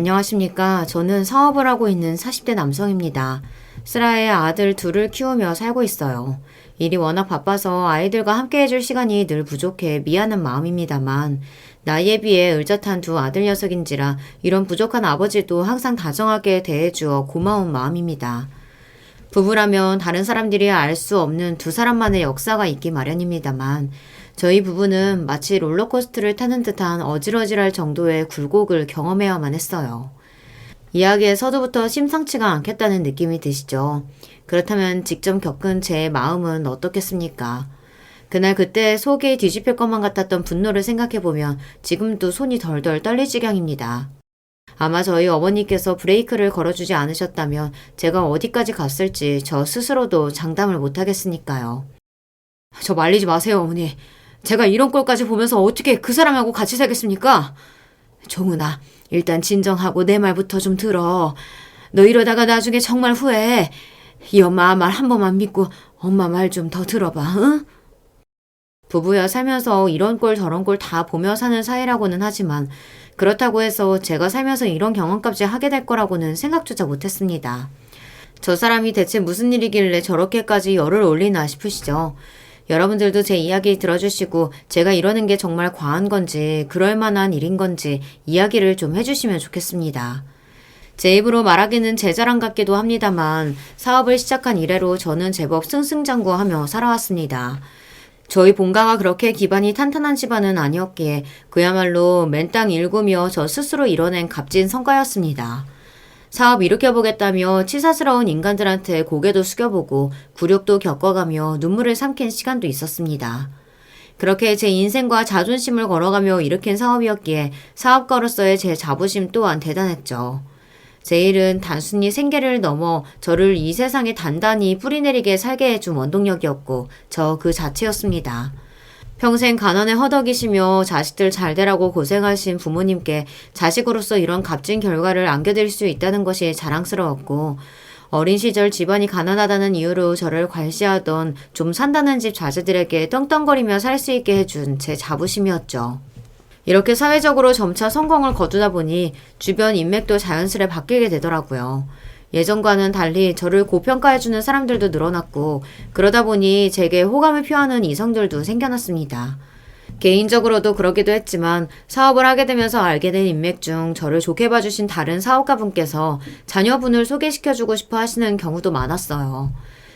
안녕하십니까. 저는 사업을 하고 있는 40대 남성입니다. 슬하에 아들 둘을 키우며 살고 있어요. 일이 워낙 바빠서 아이들과 함께 해줄 시간이 늘 부족해 미안한 마음입니다만 나이에 비해 의젓한 두 아들 녀석인지라 이런 부족한 아버지도 항상 다정하게 대해주어 고마운 마음입니다. 부부라면 다른 사람들이 알 수 없는 두 사람만의 역사가 있기 마련입니다만 저희 부부는 마치 롤러코스터를 타는 듯한 어질어질할 정도의 굴곡을 경험해야만 했어요. 이야기의 서두부터 심상치가 않겠다는 느낌이 드시죠? 그렇다면 직접 겪은 제 마음은 어떻겠습니까? 그날 그때 속이 뒤집힐 것만 같았던 분노를 생각해보면 지금도 손이 덜덜 떨릴 지경입니다. 아마 저희 어머니께서 브레이크를 걸어주지 않으셨다면 제가 어디까지 갔을지 저 스스로도 장담을 못하겠으니까요. 저 말리지 마세요, 어머니. 제가 이런 꼴까지 보면서 어떻게 그 사람하고 같이 살겠습니까? 종훈아, 일단 진정하고 내 말부터 좀 들어. 너 이러다가 나중에 정말 후회해. 이 엄마 말 한 번만 믿고 엄마 말 좀 더 들어봐, 응? 부부야 살면서 이런 꼴 저런 꼴 다 보며 사는 사이라고는 하지만 그렇다고 해서 제가 살면서 이런 경험까지 하게 될 거라고는 생각조차 못했습니다. 저 사람이 대체 무슨 일이길래 저렇게까지 열을 올리나 싶으시죠? 여러분들도 제 이야기 들어주시고 제가 이러는 게 정말 과한 건지 그럴 만한 일인 건지 이야기를 좀 해주시면 좋겠습니다. 제 입으로 말하기는 제 자랑 같기도 합니다만 사업을 시작한 이래로 저는 제법 승승장구하며 살아왔습니다. 저희 본가가 그렇게 기반이 탄탄한 집안은 아니었기에 그야말로 맨땅 일구며 저 스스로 이뤄낸 값진 성과였습니다. 사업 일으켜보겠다며 치사스러운 인간들한테 고개도 숙여보고 굴욕도 겪어가며 눈물을 삼킨 시간도 있었습니다. 그렇게 제 인생과 자존심을 걸어가며 일으킨 사업이었기에 사업가로서의 제 자부심 또한 대단했죠. 제 일은 단순히 생계를 넘어 저를 이 세상에 단단히 뿌리내리게 살게 해준 원동력이었고 저 그 자체였습니다. 평생 가난에 허덕이시며 자식들 잘되라고 고생하신 부모님께 자식으로서 이런 값진 결과를 안겨드릴 수 있다는 것이 자랑스러웠고 어린 시절 집안이 가난하다는 이유로 저를 괄시하던 좀 산다는 집 자제들에게 떵떵거리며 살 수 있게 해준 제 자부심이었죠. 이렇게 사회적으로 점차 성공을 거두다 보니 주변 인맥도 자연스레 바뀌게 되더라고요. 예전과는 달리 저를 고평가해주는 사람들도 늘어났고 그러다 보니 제게 호감을 표하는 이성들도 생겨났습니다. 개인적으로도 그러기도 했지만 사업을 하게 되면서 알게 된 인맥 중 저를 좋게 봐주신 다른 사업가분께서 자녀분을 소개시켜주고 싶어 하시는 경우도 많았어요.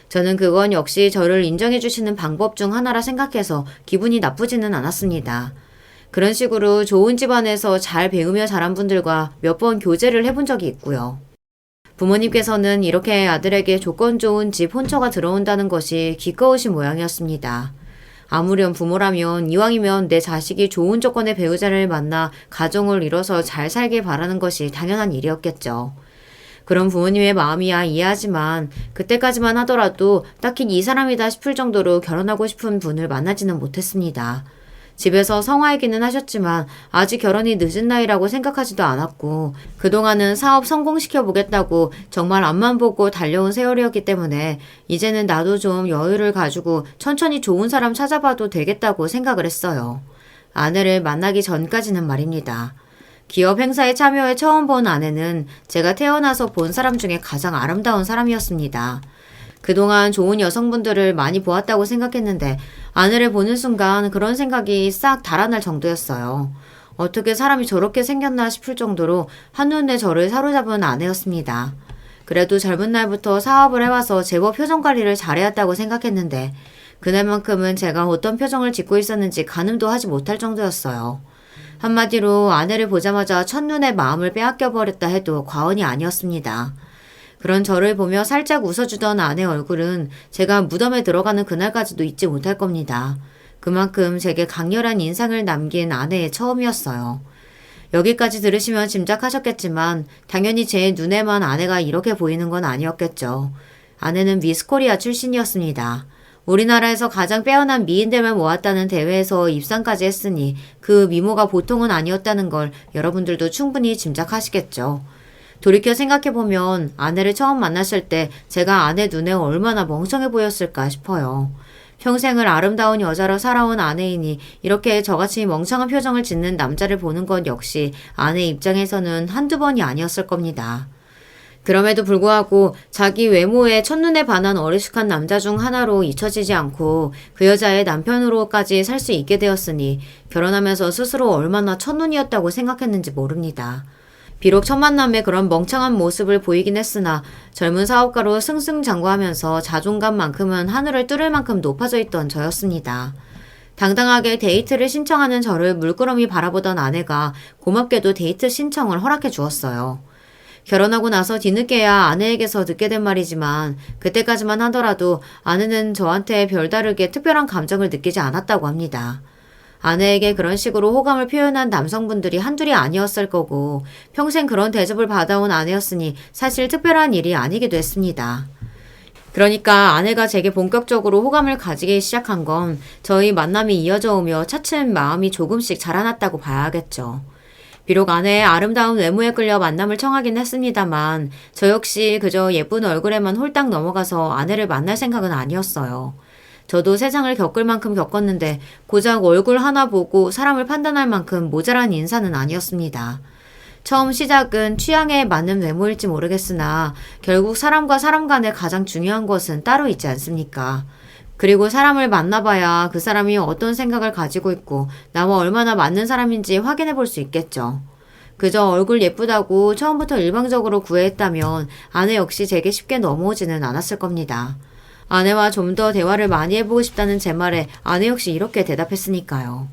저는 그건 역시 저를 인정해주시는 방법 중 하나라 생각해서 기분이 나쁘지는 않았습니다. 그런 식으로 좋은 집안에서 잘 배우며 자란 분들과 몇 번 교제를 해본 적이 있고요. 부모님께서는 이렇게 아들에게 조건 좋은 집 혼처가 들어온다는 것이 기꺼우신 모양이었습니다. 아무렴 부모라면 이왕이면 내 자식이 좋은 조건의 배우자를 만나 가정을 이뤄서 잘 살길 바라는 것이 당연한 일이었겠죠. 그런 부모님의 마음이야 이해하지만 그때까지만 하더라도 딱히 이 사람이다 싶을 정도로 결혼하고 싶은 분을 만나지는 못했습니다. 집에서 성화이기는 하셨지만 아직 결혼이 늦은 나이라고 생각하지도 않았고 그동안은 사업 성공시켜 보겠다고 정말 앞만 보고 달려온 세월이었기 때문에 이제는 나도 좀 여유를 가지고 천천히 좋은 사람 찾아봐도 되겠다고 생각을 했어요. 아내를 만나기 전까지는 말입니다. 기업 행사에 참여해 처음 본 아내는 제가 태어나서 본 사람 중에 가장 아름다운 사람이었습니다. 그동안 좋은 여성분들을 많이 보았다고 생각했는데 아내를 보는 순간 그런 생각이 싹 달아날 정도였어요. 어떻게 사람이 저렇게 생겼나 싶을 정도로 한눈에 저를 사로잡은 아내였습니다. 그래도 젊은 날부터 사업을 해와서 제법 표정 관리를 잘해왔다고 생각했는데 그날만큼은 제가 어떤 표정을 짓고 있었는지 가늠도 하지 못할 정도였어요. 한마디로 아내를 보자마자 첫눈에 마음을 빼앗겨버렸다 해도 과언이 아니었습니다. 그런 저를 보며 살짝 웃어주던 아내 얼굴은 제가 무덤에 들어가는 그날까지도 잊지 못할 겁니다. 그만큼 제게 강렬한 인상을 남긴 아내의 처음이었어요. 여기까지 들으시면 짐작하셨겠지만 당연히 제 눈에만 아내가 이렇게 보이는 건 아니었겠죠. 아내는 미스 코리아 출신이었습니다. 우리나라에서 가장 빼어난 미인들만 모았다는 대회에서 입상까지 했으니 그 미모가 보통은 아니었다는 걸 여러분들도 충분히 짐작하시겠죠. 돌이켜 생각해보면 아내를 처음 만났을 때 제가 아내 눈에 얼마나 멍청해 보였을까 싶어요. 평생을 아름다운 여자로 살아온 아내이니 이렇게 저같이 멍청한 표정을 짓는 남자를 보는 건 역시 아내 입장에서는 한두 번이 아니었을 겁니다. 그럼에도 불구하고 자기 외모에 첫눈에 반한 어리숙한 남자 중 하나로 잊혀지지 않고 그 여자의 남편으로까지 살 수 있게 되었으니 결혼하면서 스스로 얼마나 첫눈이었다고 생각했는지 모릅니다. 비록 첫 만남에 그런 멍청한 모습을 보이긴 했으나 젊은 사업가로 승승장구하면서 자존감만큼은 하늘을 뚫을 만큼 높아져 있던 저였습니다. 당당하게 데이트를 신청하는 저를 물끄러미 바라보던 아내가 고맙게도 데이트 신청을 허락해 주었어요. 결혼하고 나서 뒤늦게야 아내에게서 듣게 된 말이지만 그때까지만 하더라도 아내는 저한테 별다르게 특별한 감정을 느끼지 않았다고 합니다. 아내에게 그런 식으로 호감을 표현한 남성분들이 한둘이 아니었을 거고 평생 그런 대접을 받아온 아내였으니 사실 특별한 일이 아니기도 했습니다. 그러니까 아내가 제게 본격적으로 호감을 가지기 시작한 건 저희 만남이 이어져 오며 차츰 마음이 조금씩 자라났다고 봐야겠죠. 비록 아내의 아름다운 외모에 끌려 만남을 청하긴 했습니다만 저 역시 그저 예쁜 얼굴에만 홀딱 넘어가서 아내를 만날 생각은 아니었어요. 저도 세상을 겪을 만큼 겪었는데 고작 얼굴 하나 보고 사람을 판단할 만큼 모자란 인사는 아니었습니다. 처음 시작은 취향에 맞는 외모일지 모르겠으나 결국 사람과 사람 간에 가장 중요한 것은 따로 있지 않습니까? 그리고 사람을 만나봐야 그 사람이 어떤 생각을 가지고 있고 나와 얼마나 맞는 사람인지 확인해 볼 수 있겠죠. 그저 얼굴 예쁘다고 처음부터 일방적으로 구애했다면 아내 역시 제게 쉽게 넘어오지는 않았을 겁니다. 아내와 좀 더 대화를 많이 해보고 싶다는 제 말에 아내 역시 이렇게 대답했으니까요.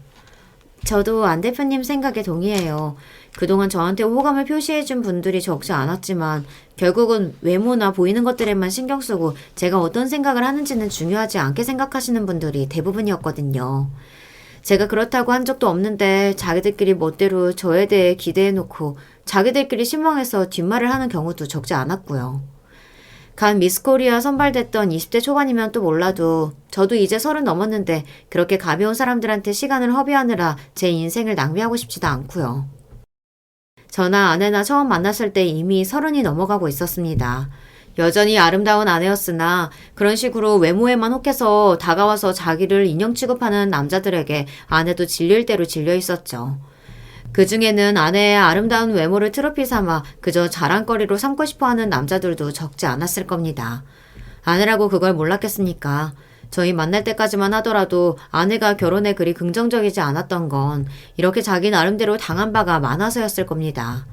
저도 안 대표님 생각에 동의해요. 그동안 저한테 호감을 표시해준 분들이 적지 않았지만 결국은 외모나 보이는 것들에만 신경 쓰고 제가 어떤 생각을 하는지는 중요하지 않게 생각하시는 분들이 대부분이었거든요. 제가 그렇다고 한 적도 없는데 자기들끼리 멋대로 저에 대해 기대해놓고 자기들끼리 실망해서 뒷말을 하는 경우도 적지 않았고요. 간 미스코리아 선발됐던 20대 초반이면 또 몰라도 저도 이제 30 넘었는데 그렇게 가벼운 사람들한테 시간을 허비하느라 제 인생을 낭비하고 싶지도 않고요. 저나 아내나 처음 만났을 때 이미 30이 넘어가고 있었습니다. 여전히 아름다운 아내였으나 그런 식으로 외모에만 혹해서 다가와서 자기를 인형 취급하는 남자들에게 아내도 질릴 대로 질려 있었죠. 그 중에는 아내의 아름다운 외모를 트로피 삼아 그저 자랑거리로 삼고 싶어하는 남자들도 적지 않았을 겁니다. 아내라고 그걸 몰랐겠습니까? 저희 만날 때까지만 하더라도 아내가 결혼에 그리 긍정적이지 않았던 건 이렇게 자기 나름대로 당한 바가 많아서였을 겁니다.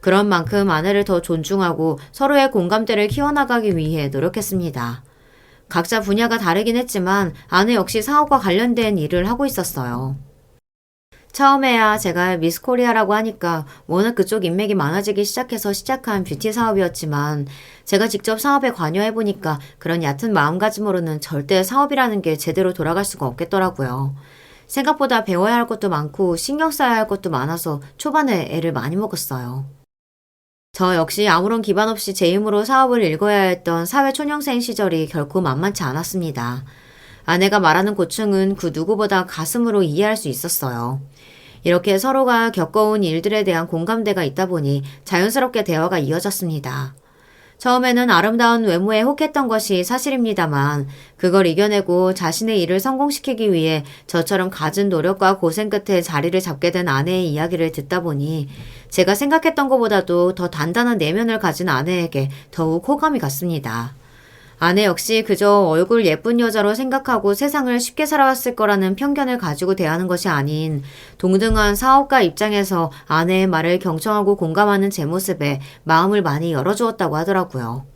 그런 만큼 아내를 더 존중하고 서로의 공감대를 키워나가기 위해 노력했습니다. 각자 분야가 다르긴 했지만 아내 역시 사업과 관련된 일을 하고 있었어요. 처음에야 제가 미스코리아라고 하니까 워낙 그쪽 인맥이 많아지기 시작해서 시작한 뷰티 사업이었지만 제가 직접 사업에 관여해보니까 그런 얕은 마음가짐으로는 절대 사업이라는 게 제대로 돌아갈 수가 없겠더라고요. 생각보다 배워야 할 것도 많고 신경 써야 할 것도 많아서 초반에 애를 많이 먹었어요. 저 역시 아무런 기반 없이 제 힘으로 사업을 읽어야 했던 사회초년생 시절이 결코 만만치 않았습니다. 아내가 말하는 고충은 그 누구보다 가슴으로 이해할 수 있었어요. 이렇게 서로가 겪어온 일들에 대한 공감대가 있다 보니 자연스럽게 대화가 이어졌습니다. 처음에는 아름다운 외모에 혹했던 것이 사실입니다만 그걸 이겨내고 자신의 일을 성공시키기 위해 저처럼 갖은 노력과 고생 끝에 자리를 잡게 된 아내의 이야기를 듣다 보니 제가 생각했던 것보다도 더 단단한 내면을 가진 아내에게 더욱 호감이 갔습니다. 아내 역시 그저 얼굴 예쁜 여자로 생각하고 세상을 쉽게 살아왔을 거라는 편견을 가지고 대하는 것이 아닌 동등한 사업가 입장에서 아내의 말을 경청하고 공감하는 제 모습에 마음을 많이 열어주었다고 하더라고요.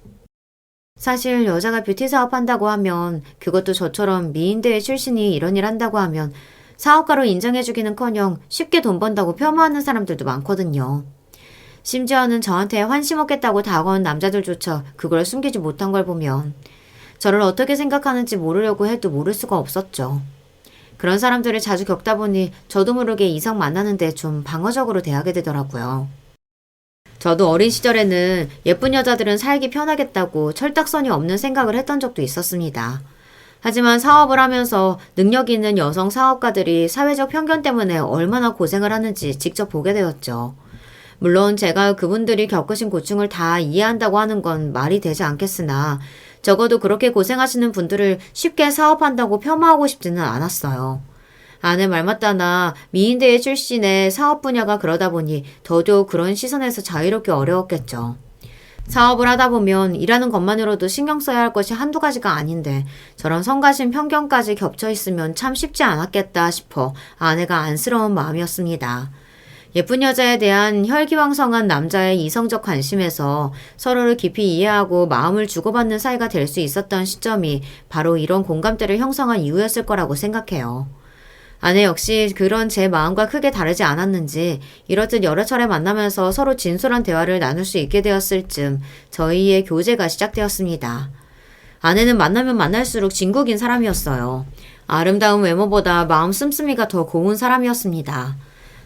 사실 여자가 뷰티 사업한다고 하면 그것도 저처럼 미인대회 출신이 이런 일 한다고 하면 사업가로 인정해주기는커녕 쉽게 돈 번다고 폄하하는 사람들도 많거든요. 심지어는 저한테 환심 없겠다고 다가온 남자들조차 그걸 숨기지 못한 걸 보면 저를 어떻게 생각하는지 모르려고 해도 모를 수가 없었죠. 그런 사람들을 자주 겪다 보니 저도 모르게 이성 만나는데 좀 방어적으로 대하게 되더라고요. 저도 어린 시절에는 예쁜 여자들은 살기 편하겠다고 철딱선이 없는 생각을 했던 적도 있었습니다. 하지만 사업을 하면서 능력 있는 여성 사업가들이 사회적 편견 때문에 얼마나 고생을 하는지 직접 보게 되었죠. 물론 제가 그분들이 겪으신 고충을 다 이해한다고 하는 건 말이 되지 않겠으나 적어도 그렇게 고생하시는 분들을 쉽게 사업한다고 폄하하고 싶지는 않았어요. 아내 말 맞다나 미인대회 출신의 사업 분야가 그러다 보니 더더욱 그런 시선에서 자유롭기 어려웠겠죠. 사업을 하다 보면 일하는 것만으로도 신경 써야 할 것이 한두 가지가 아닌데 저런 성가신 편견까지 겹쳐 있으면 참 쉽지 않았겠다 싶어 아내가 안쓰러운 마음이었습니다. 예쁜 여자에 대한 혈기왕성한 남자의 이성적 관심에서 서로를 깊이 이해하고 마음을 주고받는 사이가 될 수 있었던 시점이 바로 이런 공감대를 형성한 이유였을 거라고 생각해요. 아내 역시 그런 제 마음과 크게 다르지 않았는지 이렇듯 여러 차례 만나면서 서로 진솔한 대화를 나눌 수 있게 되었을 즈음 저희의 교제가 시작되었습니다. 아내는 만나면 만날수록 진국인 사람이었어요. 아름다운 외모보다 마음 씀씀이가 더 고운 사람이었습니다.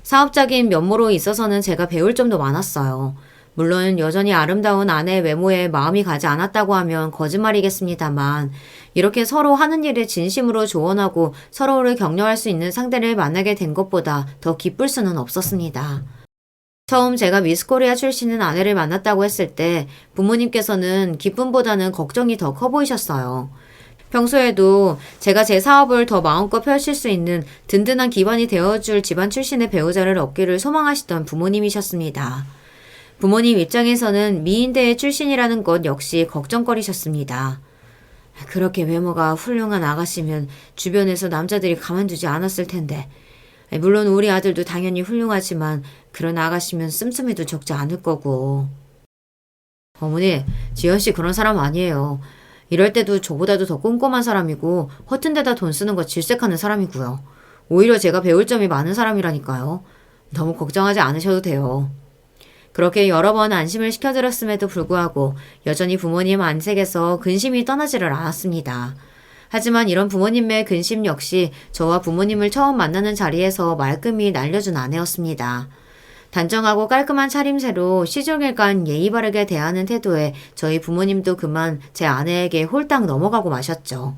사업적인 면모로 있어서는 제가 배울 점도 많았어요. 물론 여전히 아름다운 아내의 외모에 마음이 가지 않았다고 하면 거짓말이겠습니다만 이렇게 서로 하는 일에 진심으로 조언하고 서로를 격려할 수 있는 상대를 만나게 된 것보다 더 기쁠 수는 없었습니다. 처음 제가 미스코리아 출신인 아내를 만났다고 했을 때 부모님께서는 기쁨보다는 걱정이 더 커 보이셨어요. 평소에도 제가 제 사업을 더 마음껏 펼칠 수 있는 든든한 기반이 되어줄 집안 출신의 배우자를 얻기를 소망하시던 부모님이셨습니다. 부모님 입장에서는 미인대회 출신이라는 것 역시 걱정거리셨습니다. 그렇게 외모가 훌륭한 아가씨면 주변에서 남자들이 가만두지 않았을 텐데. 물론 우리 아들도 당연히 훌륭하지만 그런 아가씨면 씀씀이도 적지 않을 거고. 어머니, 지연씨 그런 사람 아니에요. 이럴 때도 저보다도 더 꼼꼼한 사람이고 허튼 데다 돈 쓰는 거 질색하는 사람이고요. 오히려 제가 배울 점이 많은 사람이라니까요. 너무 걱정하지 않으셔도 돼요. 그렇게 여러 번 안심을 시켜드렸음에도 불구하고 여전히 부모님 안색에서 근심이 떠나지를 않았습니다. 하지만 이런 부모님의 근심 역시 저와 부모님을 처음 만나는 자리에서 말끔히 날려준 아내였습니다. 단정하고 깔끔한 차림새로 시종일관 예의 바르게 대하는 태도에 저희 부모님도 그만 제 아내에게 홀딱 넘어가고 마셨죠.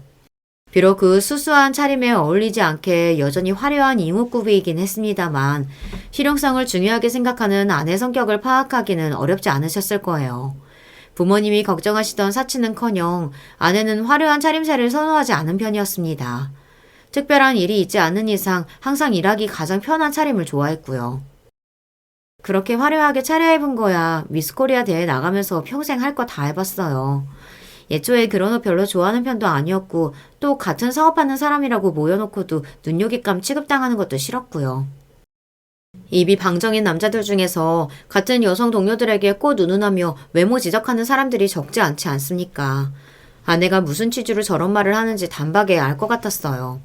비록 그 수수한 차림에 어울리지 않게 여전히 화려한 이목구비이긴 했습니다만 실용성을 중요하게 생각하는 아내 성격을 파악하기는 어렵지 않으셨을 거예요. 부모님이 걱정하시던 사치는커녕 아내는 화려한 차림새를 선호하지 않은 편이었습니다. 특별한 일이 있지 않는 이상 항상 일하기 가장 편한 차림을 좋아했고요. 그렇게 화려하게 차려입은 거야 미스코리아 대회 나가면서 평생 할 거 다 해봤어요. 예초에 그런 옷 별로 좋아하는 편도 아니었고 또 같은 사업하는 사람이라고 모여놓고도 눈요깃감 취급당하는 것도 싫었고요. 입이 방정인 남자들 중에서 같은 여성 동료들에게 꽃 운운하며 외모 지적하는 사람들이 적지 않지 않습니까? 아내가 무슨 취지로 저런 말을 하는지 단박에 알 것 같았어요.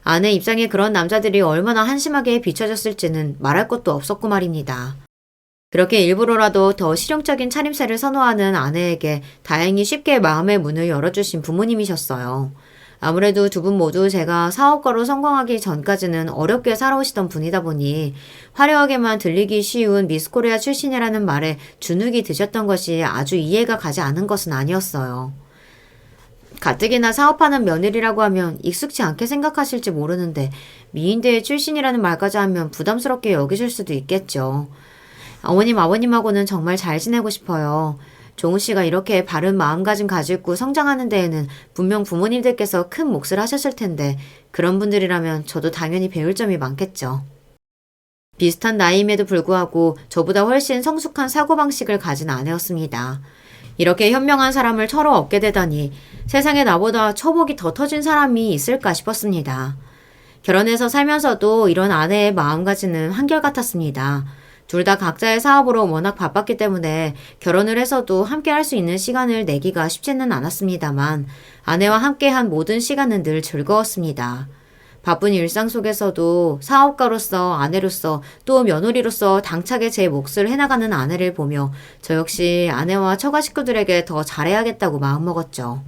아내 입장에 그런 남자들이 얼마나 한심하게 비춰졌을지는 말할 것도 없었고 말입니다. 그렇게 일부러라도 더 실용적인 차림새를 선호하는 아내에게 다행히 쉽게 마음의 문을 열어주신 부모님이셨어요. 아무래도 두 분 모두 제가 사업가로 성공하기 전까지는 어렵게 살아오시던 분이다 보니 화려하게만 들리기 쉬운 미스코리아 출신이라는 말에 주눅이 드셨던 것이 아주 이해가 가지 않은 것은 아니었어요. 가뜩이나 사업하는 며느리라고 하면 익숙치 않게 생각하실지 모르는데 미인대회 출신이라는 말까지 하면 부담스럽게 여기실 수도 있겠죠. 어머님, 아버님하고는 정말 잘 지내고 싶어요. 종우 씨가 이렇게 바른 마음가짐 가지고 성장하는 데에는 분명 부모님들께서 큰 몫을 하셨을 텐데 그런 분들이라면 저도 당연히 배울 점이 많겠죠. 비슷한 나이임에도 불구하고 저보다 훨씬 성숙한 사고방식을 가진 아내였습니다. 이렇게 현명한 사람을 처로 얻게 되다니 세상에 나보다 처복이 더 터진 사람이 있을까 싶었습니다. 결혼해서 살면서도 이런 아내의 마음가짐은 한결같았습니다. 둘 다 각자의 사업으로 워낙 바빴기 때문에 결혼을 해서도 함께 할 수 있는 시간을 내기가 쉽지는 않았습니다만 아내와 함께한 모든 시간은 늘 즐거웠습니다. 바쁜 일상 속에서도 사업가로서 아내로서 또 며느리로서 당차게 제 몫을 해나가는 아내를 보며 저 역시 아내와 처가 식구들에게 더 잘해야겠다고 마음먹었죠.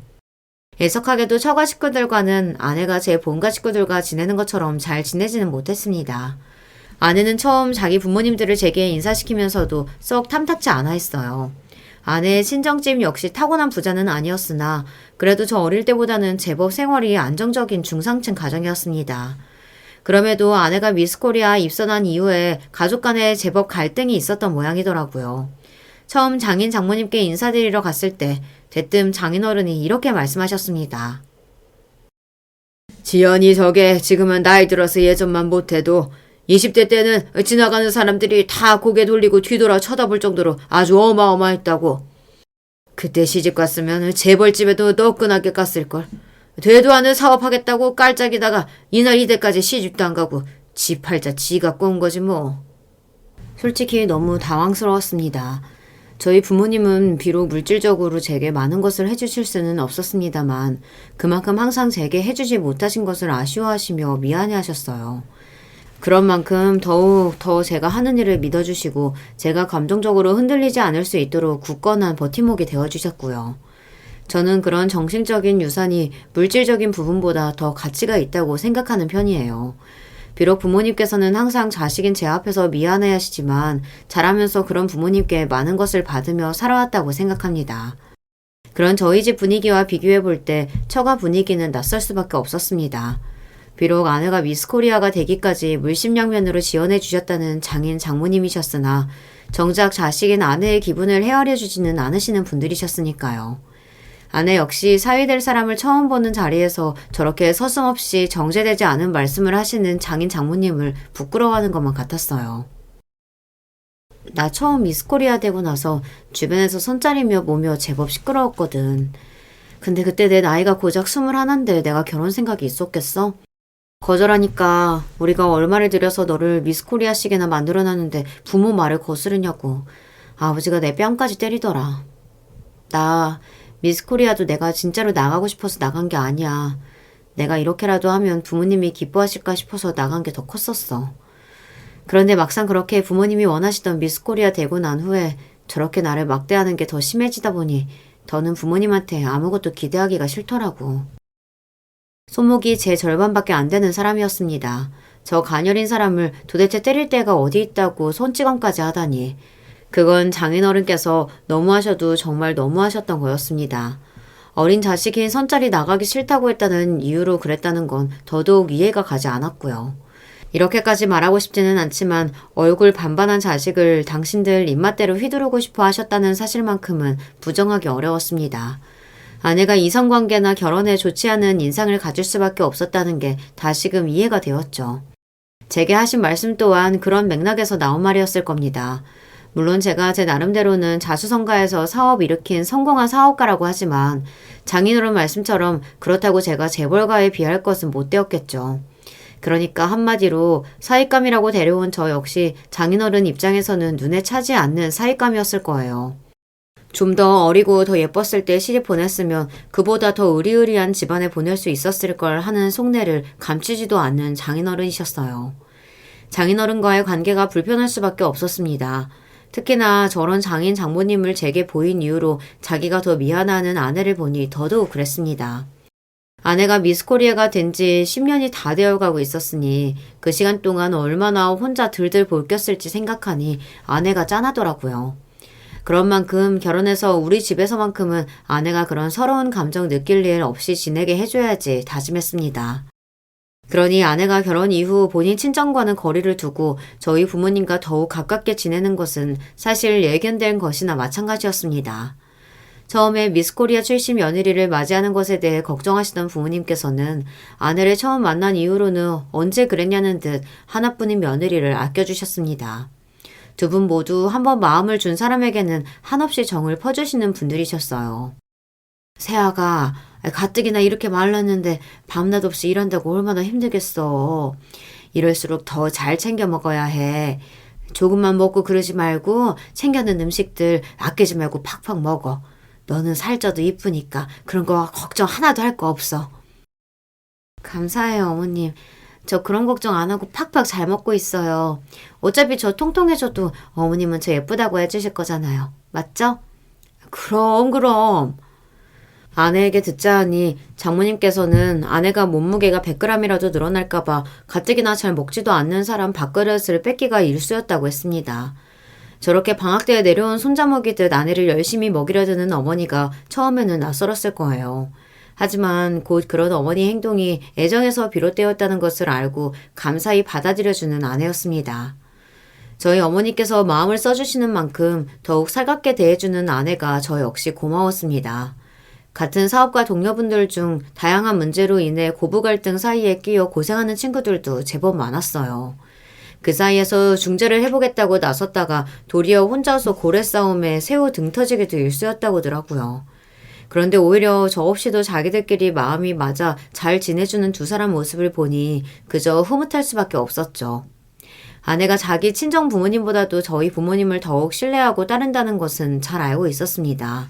애석하게도 처가 식구들과는 아내가 제 본가 식구들과 지내는 것처럼 잘 지내지는 못했습니다. 아내는 처음 자기 부모님들을 제게 인사시키면서도 썩 탐탁치 않아 했어요. 아내의 친정집 역시 타고난 부자는 아니었으나 그래도 저 어릴 때보다는 제법 생활이 안정적인 중상층 가정이었습니다. 그럼에도 아내가 미스코리아 입선한 이후에 가족 간에 제법 갈등이 있었던 모양이더라고요. 처음 장인 장모님께 인사드리러 갔을 때 대뜸 장인어른이 이렇게 말씀하셨습니다. 지연이 저게 지금은 나이 들어서 예전만 못해도 20대 때는 지나가는 사람들이 다 고개 돌리고 뒤돌아 쳐다볼 정도로 아주 어마어마했다고. 그때 시집 갔으면 재벌집에도 너끈하게 갔을걸. 되도 않은 사업하겠다고 깔짝이다가 이날 이때까지 시집도 안 가고 지 팔자 지가 꼰 거지 뭐. 솔직히 너무 당황스러웠습니다. 저희 부모님은 비록 물질적으로 제게 많은 것을 해주실 수는 없었습니다만 그만큼 항상 제게 해주지 못하신 것을 아쉬워하시며 미안해하셨어요. 그런 만큼 더욱 더 제가 하는 일을 믿어주시고 제가 감정적으로 흔들리지 않을 수 있도록 굳건한 버팀목이 되어주셨고요. 저는 그런 정신적인 유산이 물질적인 부분보다 더 가치가 있다고 생각하는 편이에요. 비록 부모님께서는 항상 자식인 제 앞에서 미안해하시지만 자라면서 그런 부모님께 많은 것을 받으며 살아왔다고 생각합니다. 그런 저희 집 분위기와 비교해 볼 때 처가 분위기는 낯설 수밖에 없었습니다. 비록 아내가 미스코리아가 되기까지 물심양면으로 지원해 주셨다는 장인 장모님이셨으나 정작 자식인 아내의 기분을 헤아려 주지는 않으시는 분들이셨으니까요. 아내 역시 사위 될 사람을 처음 보는 자리에서 저렇게 서슴없이 정제되지 않은 말씀을 하시는 장인 장모님을 부끄러워하는 것만 같았어요. 나 처음 미스코리아 되고 나서 주변에서 손짜리며 뭐며 제법 시끄러웠거든. 근데 그때 내 나이가 고작 21인데 내가 결혼 생각이 있었겠어? 거절하니까 우리가 얼마를 들여서 너를 미스코리아식이나 만들어놨는데 부모 말을 거스르냐고 아버지가 내 뺨까지 때리더라. 나 미스코리아도 내가 진짜로 나가고 싶어서 나간 게 아니야. 내가 이렇게라도 하면 부모님이 기뻐하실까 싶어서 나간 게 더 컸었어. 그런데 막상 그렇게 부모님이 원하시던 미스코리아 되고 난 후에 저렇게 나를 막대하는 게 더 심해지다 보니 더는 부모님한테 아무것도 기대하기가 싫더라고. 손목이 제 절반밖에 안 되는 사람이었습니다. 저 가녀린 사람을 도대체 때릴 데가 어디 있다고 손찌검까지 하다니. 그건 장인어른께서 너무하셔도 정말 너무하셨던 거였습니다. 어린 자식인 선짜리 나가기 싫다고 했다는 이유로 그랬다는 건 더더욱 이해가 가지 않았고요. 이렇게까지 말하고 싶지는 않지만 얼굴 반반한 자식을 당신들 입맛대로 휘두르고 싶어 하셨다는 사실만큼은 부정하기 어려웠습니다. 아내가 이성관계나 결혼에 좋지 않은 인상을 가질 수밖에 없었다는 게 다시금 이해가 되었죠. 제게 하신 말씀 또한 그런 맥락에서 나온 말이었을 겁니다. 물론 제가 제 나름대로는 자수성가해서 사업 일으킨 성공한 사업가라고 하지만 장인어른 말씀처럼 그렇다고 제가 재벌가에 비할 것은 못 되었겠죠. 그러니까 한마디로 사익감이라고 데려온 저 역시 장인어른 입장에서는 눈에 차지 않는 사익감이었을 거예요. 좀 더 어리고 더 예뻤을 때 시집 보냈으면 그보다 더 의리의리한 집안에 보낼 수 있었을 걸 하는 속내를 감추지도 않는 장인어른이셨어요. 장인어른과의 관계가 불편할 수밖에 없었습니다. 특히나 저런 장인 장모님을 제게 보인 이유로 자기가 더 미안해하는 아내를 보니 더더욱 그랬습니다. 아내가 미스코리아가 된 지 10년이 다 되어가고 있었으니 그 시간 동안 얼마나 혼자 들들 볼꼈을지 생각하니 아내가 짠하더라고요. 그런 만큼 결혼해서 우리 집에서만큼은 아내가 그런 서러운 감정 느낄 일 없이 지내게 해줘야지 다짐했습니다. 그러니 아내가 결혼 이후 본인 친정과는 거리를 두고 저희 부모님과 더욱 가깝게 지내는 것은 사실 예견된 것이나 마찬가지였습니다. 처음에 미스코리아 출신 며느리를 맞이하는 것에 대해 걱정하시던 부모님께서는 아내를 처음 만난 이후로는 언제 그랬냐는 듯 하나뿐인 며느리를 아껴주셨습니다. 두 분 모두 한번 마음을 준 사람에게는 한없이 정을 퍼주시는 분들이셨어요. 새아가 가뜩이나 이렇게 말랐는데 밤낮 없이 일한다고 얼마나 힘들겠어. 이럴수록 더 잘 챙겨 먹어야 해. 조금만 먹고 그러지 말고 챙겨는 음식들 아끼지 말고 팍팍 먹어. 너는 살쪄도 이쁘니까 그런 거 걱정 하나도 할 거 없어. 감사해요, 어머님. 저 그런 걱정 안 하고 팍팍 잘 먹고 있어요. 어차피 저 통통해져도 어머님은 저 예쁘다고 해주실 거잖아요. 맞죠? 그럼. 아내에게 듣자 하니 장모님께서는 아내가 몸무게가 100g이라도 늘어날까봐 가뜩이나 잘 먹지도 않는 사람 밥그릇을 뺏기가 일쑤였다고 했습니다. 저렇게 방학 때에 내려온 손자 먹이듯 아내를 열심히 먹이려 드는 어머니가 처음에는 낯설었을 거예요. 하지만 곧 그런 어머니 행동이 애정에서 비롯되었다는 것을 알고 감사히 받아들여주는 아내였습니다. 저희 어머니께서 마음을 써주시는 만큼 더욱 살갑게 대해주는 아내가 저 역시 고마웠습니다. 같은 사업과 동료분들 중 다양한 문제로 인해 고부 갈등 사이에 끼어 고생하는 친구들도 제법 많았어요. 그 사이에서 중재를 해보겠다고 나섰다가 도리어 혼자서 고래 싸움에 새우 등 터지기도 일쑤였다고더라고요. 그런데 오히려 저 없이도 자기들끼리 마음이 맞아 잘 지내주는 두 사람 모습을 보니 그저 흐뭇할 수밖에 없었죠. 아내가 자기 친정 부모님보다도 저희 부모님을 더욱 신뢰하고 따른다는 것은 잘 알고 있었습니다.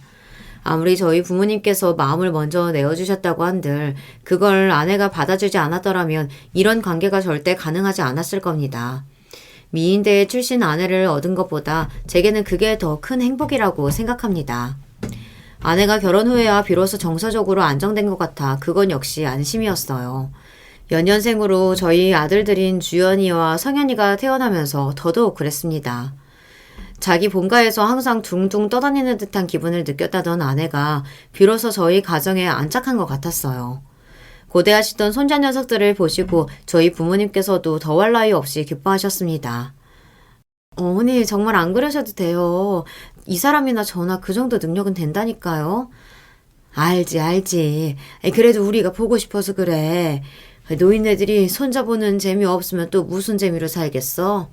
아무리 저희 부모님께서 마음을 먼저 내어주셨다고 한들 그걸 아내가 받아주지 않았더라면 이런 관계가 절대 가능하지 않았을 겁니다. 미인대에 출신 아내를 얻은 것보다 제게는 그게 더 큰 행복이라고 생각합니다. 아내가 결혼 후에야 비로소 정서적으로 안정된 것 같아 그건 역시 안심이었어요. 연년생으로 저희 아들들인 주연이와 성현이가 태어나면서 더더욱 그랬습니다. 자기 본가에서 항상 둥둥 떠다니는 듯한 기분을 느꼈다던 아내가 비로소 저희 가정에 안착한 것 같았어요. 고대하시던 손자 녀석들을 보시고 저희 부모님께서도 더할 나위 없이 기뻐하셨습니다. 어머니 정말 안 그러셔도 돼요. 이 사람이나 저나 그 정도 능력은 된다니까요. 알지. 그래도 우리가 보고 싶어서 그래. 노인네들이 손자 보는 재미 없으면 또 무슨 재미로 살겠어?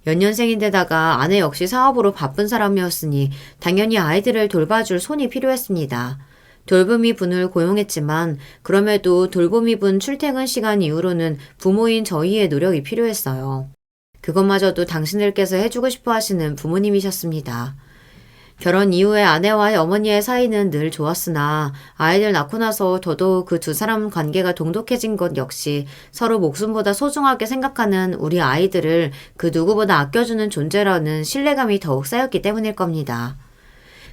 연년생인데다가 아내 역시 사업으로 바쁜 사람이었으니 당연히 아이들을 돌봐줄 손이 필요했습니다. 돌보미 분을 고용했지만 그럼에도 돌보미 분 출퇴근 시간 이후로는 부모인 저희의 노력이 필요했어요. 그것마저도 당신들께서 해주고 싶어 하시는 부모님이셨습니다. 결혼 이후에 아내와 어머니의 사이는 늘 좋았으나 아이들 낳고 나서 더더욱 그 두 사람 관계가 돈독해진 것 역시 서로 목숨보다 소중하게 생각하는 우리 아이들을 그 누구보다 아껴주는 존재라는 신뢰감이 더욱 쌓였기 때문일 겁니다.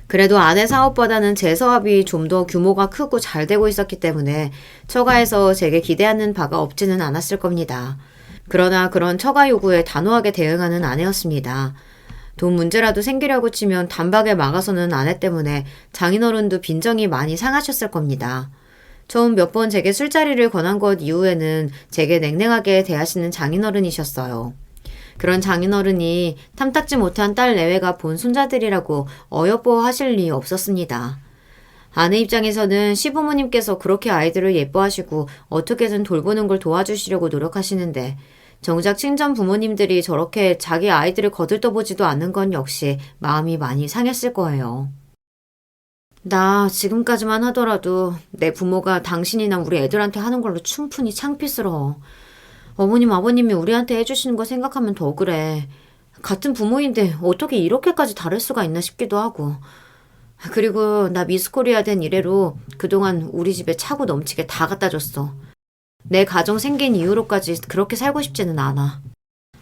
그래도 아내 사업보다는 제 사업이 좀 더 규모가 크고 잘 되고 있었기 때문에 처가에서 제게 기대하는 바가 없지는 않았을 겁니다. 그러나 그런 처가 요구에 단호하게 대응하는 아내였습니다. 돈 문제라도 생기려고 치면 단박에 막아서는 아내 때문에 장인어른도 빈정이 많이 상하셨을 겁니다. 처음 몇 번 제게 술자리를 권한 것 이후에는 제게 냉랭하게 대하시는 장인어른이셨어요. 그런 장인어른이 탐탁지 못한 딸 내외가 본 손자들이라고 어여뻐 하실 리 없었습니다. 아내 입장에서는 시부모님께서 그렇게 아이들을 예뻐하시고 어떻게든 돌보는 걸 도와주시려고 노력하시는데 정작 친정 부모님들이 저렇게 자기 아이들을 거들떠보지도 않는 건 역시 마음이 많이 상했을 거예요. 나 지금까지만 하더라도 내 부모가 당신이나 우리 애들한테 하는 걸로 충분히 창피스러워. 어머님 아버님이 우리한테 해주시는 거 생각하면 더 그래. 같은 부모인데 어떻게 이렇게까지 다를 수가 있나 싶기도 하고. 그리고 나 미스코리아 된 이래로 그동안 우리 집에 차고 넘치게 다 갖다 줬어. 내 가정 생긴 이후로까지 그렇게 살고 싶지는 않아.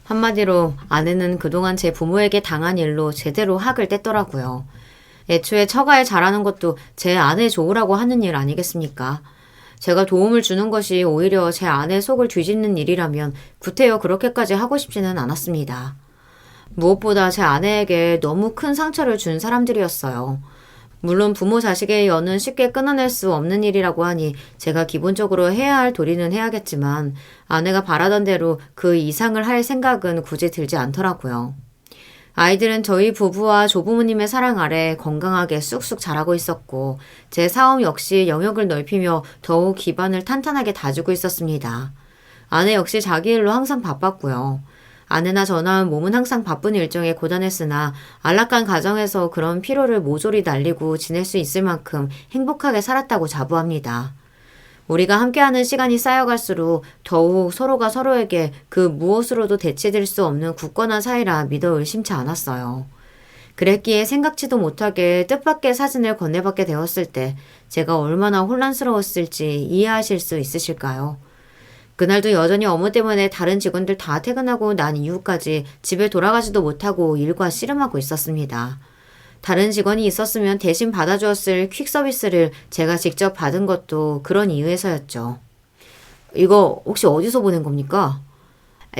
한마디로 아내는 그동안 제 부모에게 당한 일로 제대로 학을 뗐더라고요. 애초에 처가에 잘하는 것도 제 아내 좋으라고 하는 일 아니겠습니까? 제가 도움을 주는 것이 오히려 제 아내 속을 뒤집는 일이라면 구태여 그렇게까지 하고 싶지는 않았습니다. 무엇보다 제 아내에게 너무 큰 상처를 준 사람들이었어요. 물론 부모 자식의 연은 쉽게 끊어낼 수 없는 일이라고 하니 제가 기본적으로 해야 할 도리는 해야겠지만 아내가 바라던 대로 그 이상을 할 생각은 굳이 들지 않더라고요. 아이들은 저희 부부와 조부모님의 사랑 아래 건강하게 쑥쑥 자라고 있었고 제 사업 역시 영역을 넓히며 더욱 기반을 탄탄하게 다지고 있었습니다. 아내 역시 자기 일로 항상 바빴고요. 아내나 저나 몸은 항상 바쁜 일정에 고단했으나 안락한 가정에서 그런 피로를 모조리 날리고 지낼 수 있을 만큼 행복하게 살았다고 자부합니다. 우리가 함께하는 시간이 쌓여갈수록 더욱 서로가 서로에게 그 무엇으로도 대체될 수 없는 굳건한 사이라 믿어 의심치 않았어요. 그랬기에 생각지도 못하게 뜻밖의 사진을 건네받게 되었을 때 제가 얼마나 혼란스러웠을지 이해하실 수 있으실까요? 그날도 여전히 업무 때문에 다른 직원들 다 퇴근하고 난 이후까지 집에 돌아가지도 못하고 일과 씨름하고 있었습니다. 다른 직원이 있었으면 대신 받아주었을 퀵 서비스를 제가 직접 받은 것도 그런 이유에서였죠. 이거 혹시 어디서 보낸 겁니까?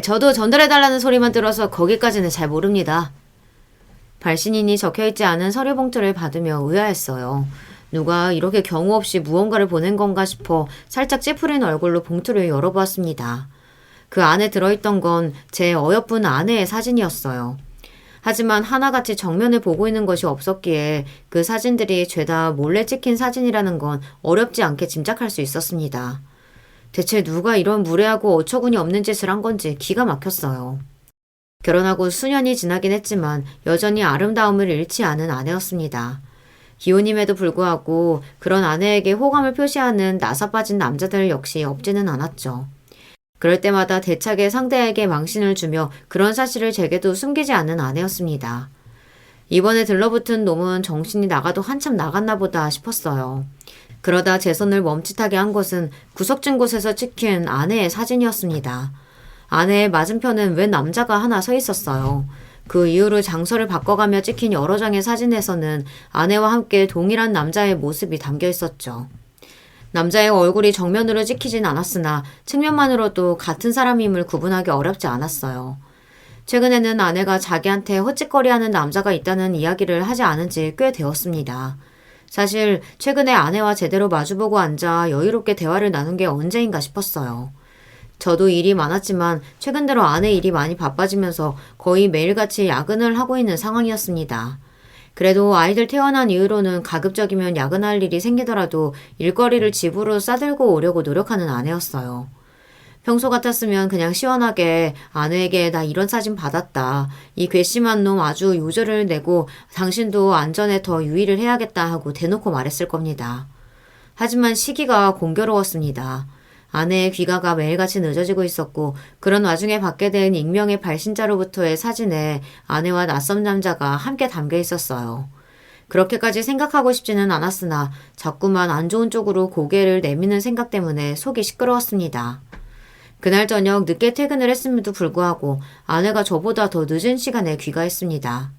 저도 전달해달라는 소리만 들어서 거기까지는 잘 모릅니다. 발신인이 적혀있지 않은 서류 봉투를 받으며 의아했어요. 누가 이렇게 경우 없이 무언가를 보낸 건가 싶어 살짝 찌푸린 얼굴로 봉투를 열어보았습니다. 그 안에 들어있던 건 제 어여쁜 아내의 사진이었어요. 하지만 하나같이 정면을 보고 있는 것이 없었기에 그 사진들이 죄다 몰래 찍힌 사진이라는 건 어렵지 않게 짐작할 수 있었습니다. 대체 누가 이런 무례하고 어처구니 없는 짓을 한 건지 기가 막혔어요. 결혼하고 수년이 지나긴 했지만 여전히 아름다움을 잃지 않은 아내였습니다. 기혼임에도 불구하고 그런 아내에게 호감을 표시하는 나사 빠진 남자들 역시 없지는 않았죠. 그럴 때마다 대차게 상대에게 망신을 주며 그런 사실을 제게도 숨기지 않는 아내였습니다. 이번에 들러붙은 놈은 정신이 나가도 한참 나갔나 보다 싶었어요. 그러다 제 손을 멈칫하게 한 것은 구석진 곳에서 찍힌 아내의 사진이었습니다. 아내의 맞은편은 웬 남자가 하나 서 있었어요. 그 이후로 장소를 바꿔가며 찍힌 여러 장의 사진에서는 아내와 함께 동일한 남자의 모습이 담겨 있었죠. 남자의 얼굴이 정면으로 찍히진 않았으나 측면만으로도 같은 사람임을 구분하기 어렵지 않았어요. 최근에는 아내가 자기한테 헛짓거리하는 남자가 있다는 이야기를 하지 않은 지 꽤 되었습니다. 사실 최근에 아내와 제대로 마주보고 앉아 여유롭게 대화를 나눈 게 언제인가 싶었어요. 저도 일이 많았지만 최근 들어 아내 일이 많이 바빠지면서 거의 매일같이 야근을 하고 있는 상황이었습니다. 그래도 아이들 태어난 이후로는 가급적이면 야근할 일이 생기더라도 일거리를 집으로 싸들고 오려고 노력하는 아내였어요. 평소 같았으면 그냥 시원하게 아내에게 나 이런 사진 받았다. 이 괘씸한 놈 아주 요절을 내고 당신도 안전에 더 유의를 해야겠다 하고 대놓고 말했을 겁니다. 하지만 시기가 공교로웠습니다. 아내의 귀가가 매일같이 늦어지고 있었고 그런 와중에 받게 된 익명의 발신자로부터의 사진에 아내와 낯선 남자가 함께 담겨 있었어요. 그렇게까지 생각하고 싶지는 않았으나 자꾸만 안 좋은 쪽으로 고개를 내미는 생각 때문에 속이 시끄러웠습니다. 그날 저녁 늦게 퇴근을 했음에도 불구하고 아내가 저보다 더 늦은 시간에 귀가했습니다.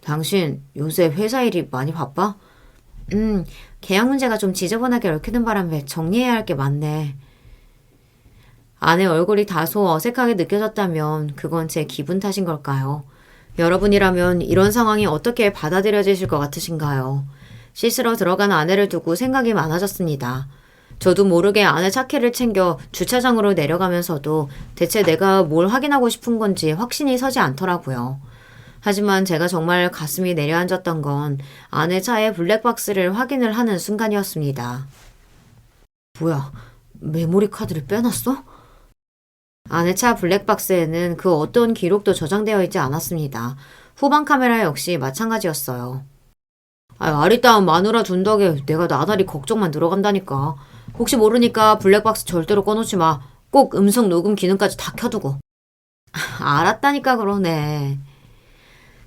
당신 요새 회사 일이 많이 바빠? 계약 문제가 좀 지저분하게 얽히는 바람에 정리해야 할 게 많네. 아내 얼굴이 다소 어색하게 느껴졌다면 그건 제 기분 탓인 걸까요? 여러분이라면 이런 상황이 어떻게 받아들여지실 것 같으신가요? 씻으러 들어간 아내를 두고 생각이 많아졌습니다. 저도 모르게 아내 차키를 챙겨 주차장으로 내려가면서도 대체 내가 뭘 확인하고 싶은 건지 확신이 서지 않더라고요. 하지만 제가 정말 가슴이 내려앉았던 건 아내 차의 블랙박스를 확인을 하는 순간이었습니다. 뭐야, 메모리 카드를 빼놨어? 아내 차 블랙박스에는 그 어떤 기록도 저장되어 있지 않았습니다. 후방 카메라 역시 마찬가지였어요. 아리따운 마누라 둔 덕에 내가 나날이 걱정만 늘어간다니까. 혹시 모르니까 블랙박스 절대로 꺼놓지 마. 꼭 음성 녹음 기능까지 다 켜두고. 알았다니까 그러네.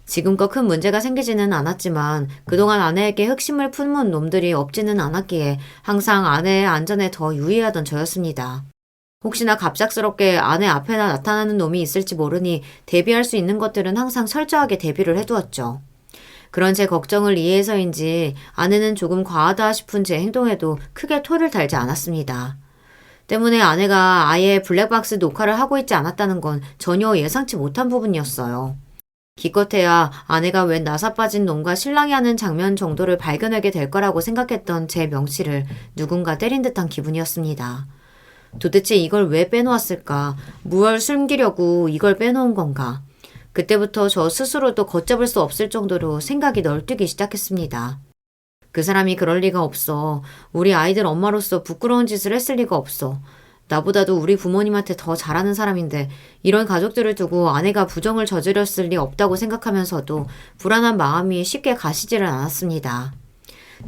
지금껏 큰 문제가 생기지는 않았지만 그동안 아내에게 흑심을 품은 놈들이 없지는 않았기에 항상 아내의 안전에 더 유의하던 저였습니다. 혹시나 갑작스럽게 아내 앞에나 나타나는 놈이 있을지 모르니 대비할 수 있는 것들은 항상 철저하게 대비를 해두었죠. 그런 제 걱정을 이해해서인지 아내는 조금 과하다 싶은 제 행동에도 크게 토를 달지 않았습니다. 때문에 아내가 아예 블랙박스 녹화를 하고 있지 않았다는 건 전혀 예상치 못한 부분이었어요. 기껏해야 아내가 웬 나사 빠진 놈과 실랑이 하는 장면 정도를 발견하게 될 거라고 생각했던 제 명치를 누군가 때린 듯한 기분이었습니다. 도대체 이걸 왜 빼놓았을까? 무얼 숨기려고 이걸 빼놓은 건가? 그때부터 저 스스로도 걷잡을 수 없을 정도로 생각이 널뛰기 시작했습니다. 그 사람이 그럴 리가 없어. 우리 아이들 엄마로서 부끄러운 짓을 했을 리가 없어. 나보다도 우리 부모님한테 더 잘하는 사람인데 이런 가족들을 두고 아내가 부정을 저질렀을 리 없다고 생각하면서도 불안한 마음이 쉽게 가시지를 않았습니다.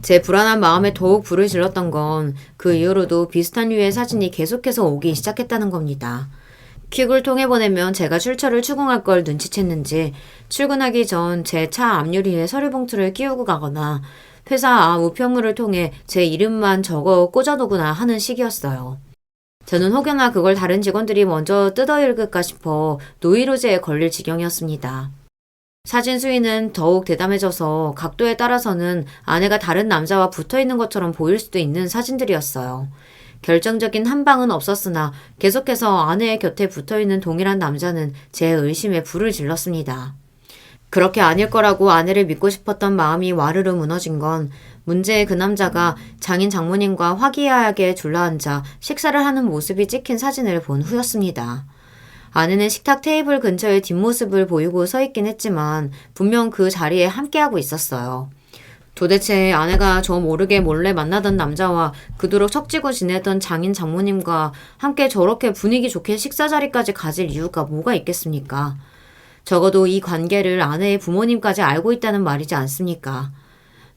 제 불안한 마음에 더욱 불을 질렀던 건 그 이후로도 비슷한 류의 사진이 계속해서 오기 시작했다는 겁니다. 퀵을 통해 보내면 제가 출처를 추궁할 걸 눈치챘는지 출근하기 전 제 차 앞유리에 서류 봉투를 끼우고 가거나 회사 앞 우편물을 통해 제 이름만 적어 꽂아두거나 하는 시기였어요. 저는 혹여나 그걸 다른 직원들이 먼저 뜯어 읽을까 싶어 노이로제에 걸릴 지경이었습니다. 사진 수위는 더욱 대담해져서 각도에 따라서는 아내가 다른 남자와 붙어있는 것처럼 보일 수도 있는 사진들이었어요. 결정적인 한 방은 없었으나 계속해서 아내의 곁에 붙어있는 동일한 남자는 제 의심에 불을 질렀습니다. 그렇게 아닐 거라고 아내를 믿고 싶었던 마음이 와르르 무너진 건 문제의 그 남자가 장인 장모님과 화기애애하게 둘러앉아 식사를 하는 모습이 찍힌 사진을 본 후였습니다. 아내는 식탁 테이블 근처에 뒷모습을 보이고 서 있긴 했지만 분명 그 자리에 함께하고 있었어요. 도대체 아내가 저 모르게 몰래 만나던 남자와 그토록 척지고 지내던 장인 장모님과 함께 저렇게 분위기 좋게 식사 자리까지 가질 이유가 뭐가 있겠습니까? 적어도 이 관계를 아내의 부모님까지 알고 있다는 말이지 않습니까?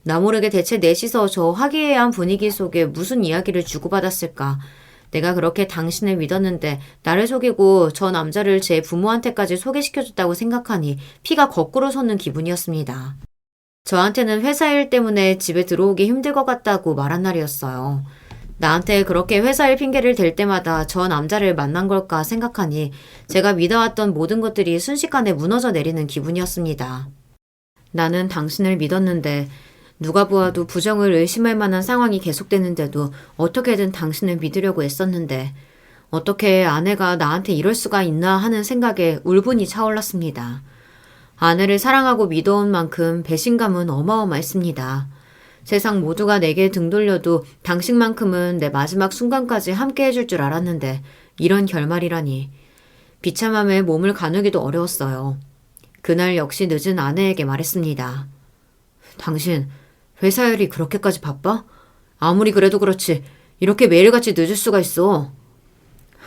나 모르게 대체 넷이서 저 화기애애한 분위기 속에 무슨 이야기를 주고받았을까? 내가 그렇게 당신을 믿었는데 나를 속이고 저 남자를 제 부모한테까지 소개시켜줬다고 생각하니 피가 거꾸로 솟는 기분이었습니다. 저한테는 회사 일 때문에 집에 들어오기 힘들 것 같다고 말한 날이었어요. 나한테 그렇게 회사 일 핑계를 댈 때마다 저 남자를 만난 걸까 생각하니 제가 믿어왔던 모든 것들이 순식간에 무너져 내리는 기분이었습니다. 나는 당신을 믿었는데 누가 보아도 부정을 의심할 만한 상황이 계속되는데도 어떻게든 당신을 믿으려고 애썼는데 어떻게 아내가 나한테 이럴 수가 있나 하는 생각에 울분이 차올랐습니다. 아내를 사랑하고 믿어온 만큼 배신감은 어마어마했습니다. 세상 모두가 내게 등 돌려도 당신만큼은 내 마지막 순간까지 함께 해줄 줄 알았는데 이런 결말이라니. 비참함에 몸을 가누기도 어려웠어요. 그날 역시 늦은 아내에게 말했습니다. 당신 회사 일이 그렇게까지 바빠? 아무리 그래도 그렇지 이렇게 매일같이 늦을 수가 있어.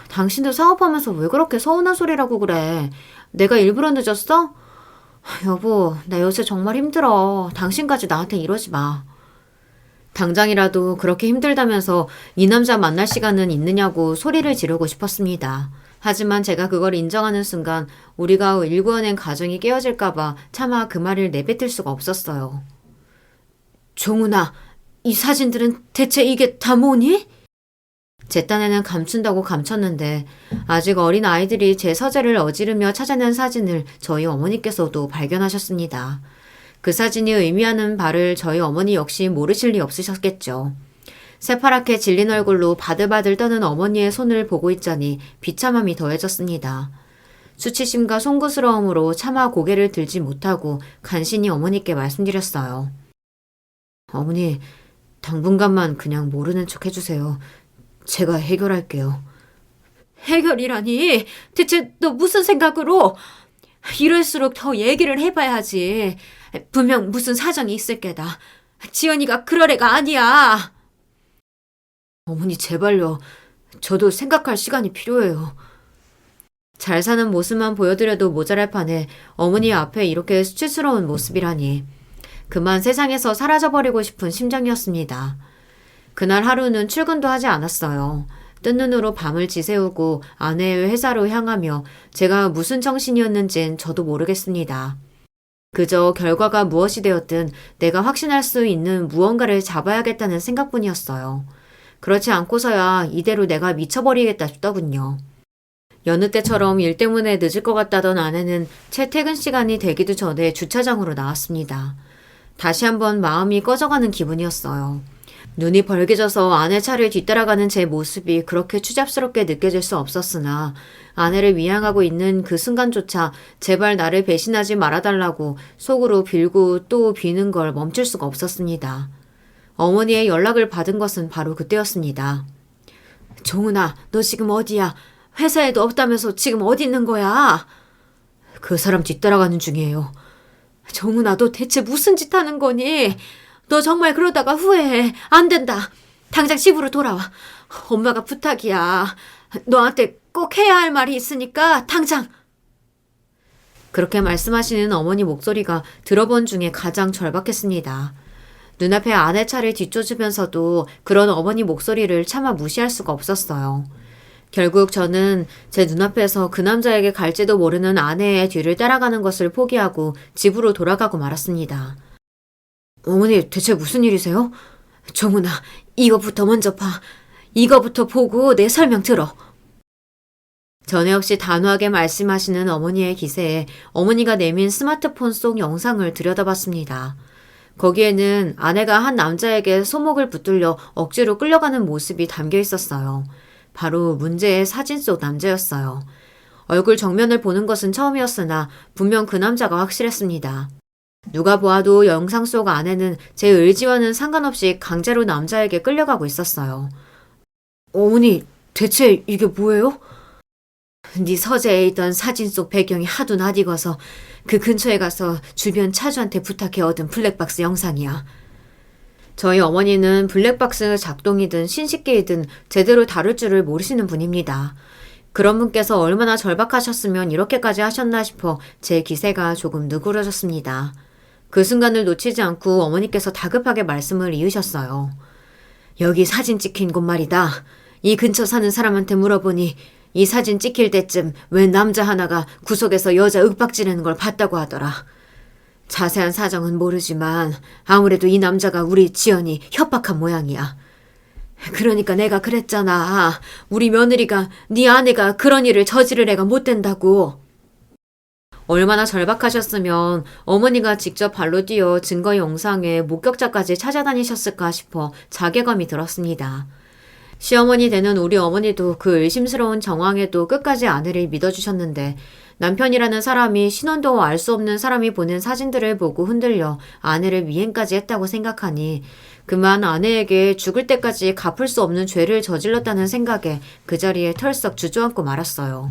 당신도 사업하면서 왜 그렇게 서운한 소리라고 그래? 내가 일부러 늦었어? 여보, 나 요새 정말 힘들어. 당신까지 나한테 이러지 마. 당장이라도 그렇게 힘들다면서 이 남자 만날 시간은 있느냐고 소리를 지르고 싶었습니다. 하지만 제가 그걸 인정하는 순간 우리가 일구어낸 가정이 깨어질까봐 차마 그 말을 내뱉을 수가 없었어요. 종훈아, 이 사진들은 대체 이게 다 뭐니? 제 딴에는 감춘다고 감췄는데 아직 어린 아이들이 제 서재를 어지르며 찾아낸 사진을 저희 어머니께서도 발견하셨습니다. 그 사진이 의미하는 바를 저희 어머니 역시 모르실 리 없으셨겠죠. 새파랗게 질린 얼굴로 바들바들 떠는 어머니의 손을 보고 있자니 비참함이 더해졌습니다. 수치심과 송구스러움으로 차마 고개를 들지 못하고 간신히 어머니께 말씀드렸어요. 어머니, 당분간만 그냥 모르는 척 해주세요. 제가 해결할게요. 해결이라니? 대체 너 무슨 생각으로? 이럴수록 더 얘기를 해봐야지. 분명 무슨 사정이 있을 게다. 지연이가 그럴 애가 아니야. 어머니 제발요. 저도 생각할 시간이 필요해요. 잘 사는 모습만 보여드려도 모자랄 판에 어머니 앞에 이렇게 수치스러운 모습이라니. 그만 세상에서 사라져버리고 싶은 심정이었습니다. 그날 하루는 출근도 하지 않았어요. 뜬 눈으로 밤을 지새우고 아내의 회사로 향하며 제가 무슨 정신이었는진 저도 모르겠습니다. 그저 결과가 무엇이 되었든 내가 확신할 수 있는 무언가를 잡아야겠다는 생각뿐이었어요. 그렇지 않고서야 이대로 내가 미쳐버리겠다 싶더군요. 여느 때처럼 일 때문에 늦을 것 같다던 아내는 채 퇴근 시간이 되기도 전에 주차장으로 나왔습니다. 다시 한번 마음이 꺼져가는 기분이었어요. 눈이 벌개져서 아내 차를 뒤따라가는 제 모습이 그렇게 추잡스럽게 느껴질 수 없었으나 아내를 위양하고 있는 그 순간조차 제발 나를 배신하지 말아달라고 속으로 빌고 또 비는 걸 멈출 수가 없었습니다. 어머니의 연락을 받은 것은 바로 그때였습니다. 종훈아, 너 지금 어디야? 회사에도 없다면서 지금 어디 있는 거야? 그 사람 뒤따라가는 중이에요. 종훈아, 너 대체 무슨 짓 하는 거니? 너 정말 그러다가 후회해. 안 된다. 당장 집으로 돌아와. 엄마가 부탁이야. 너한테 꼭 해야 할 말이 있으니까 당장. 그렇게 말씀하시는 어머니 목소리가 들어본 중에 가장 절박했습니다. 눈앞에 아내 차를 뒤쫓으면서도 그런 어머니 목소리를 차마 무시할 수가 없었어요. 결국 저는 제 눈앞에서 그 남자에게 갈지도 모르는 아내의 뒤를 따라가는 것을 포기하고 집으로 돌아가고 말았습니다. 어머니, 대체 무슨 일이세요? 종훈아, 이거부터 먼저 봐. 이거부터 보고 내 설명 들어. 전에 없이 단호하게 말씀하시는 어머니의 기세에 어머니가 내민 스마트폰 속 영상을 들여다봤습니다. 거기에는 아내가 한 남자에게 손목을 붙들려 억지로 끌려가는 모습이 담겨 있었어요. 바로 문제의 사진 속 남자였어요. 얼굴 정면을 보는 것은 처음이었으나 분명 그 남자가 확실했습니다. 누가 보아도 영상 속 아내는 제 의지와는 상관없이 강제로 남자에게 끌려가고 있었어요. 어머니, 대체 이게 뭐예요? 네 서재에 있던 사진 속 배경이 하도 낯익어서 그 근처에 가서 주변 차주한테 부탁해 얻은 블랙박스 영상이야. 저희 어머니는 블랙박스 작동이든 신식계이든 제대로 다룰 줄을 모르시는 분입니다. 그런 분께서 얼마나 절박하셨으면 이렇게까지 하셨나 싶어 제 기세가 조금 누그러졌습니다. 그 순간을 놓치지 않고 어머니께서 다급하게 말씀을 이으셨어요. 여기 사진 찍힌 곳 말이다. 이 근처 사는 사람한테 물어보니 이 사진 찍힐 때쯤 웬 남자 하나가 구석에서 여자 윽박지르는 걸 봤다고 하더라. 자세한 사정은 모르지만 아무래도 이 남자가 우리 지연이 협박한 모양이야. 그러니까 내가 그랬잖아. 우리 며느리가 네 아내가 그런 일을 저지를 애가 못 된다고. 얼마나 절박하셨으면 어머니가 직접 발로 뛰어 증거 영상에 목격자까지 찾아다니셨을까 싶어 자괴감이 들었습니다. 시어머니 되는 우리 어머니도 그 의심스러운 정황에도 끝까지 아내를 믿어주셨는데 남편이라는 사람이 신원도 알 수 없는 사람이 보낸 사진들을 보고 흔들려 아내를 미행까지 했다고 생각하니 그만 아내에게 죽을 때까지 갚을 수 없는 죄를 저질렀다는 생각에 그 자리에 털썩 주저앉고 말았어요.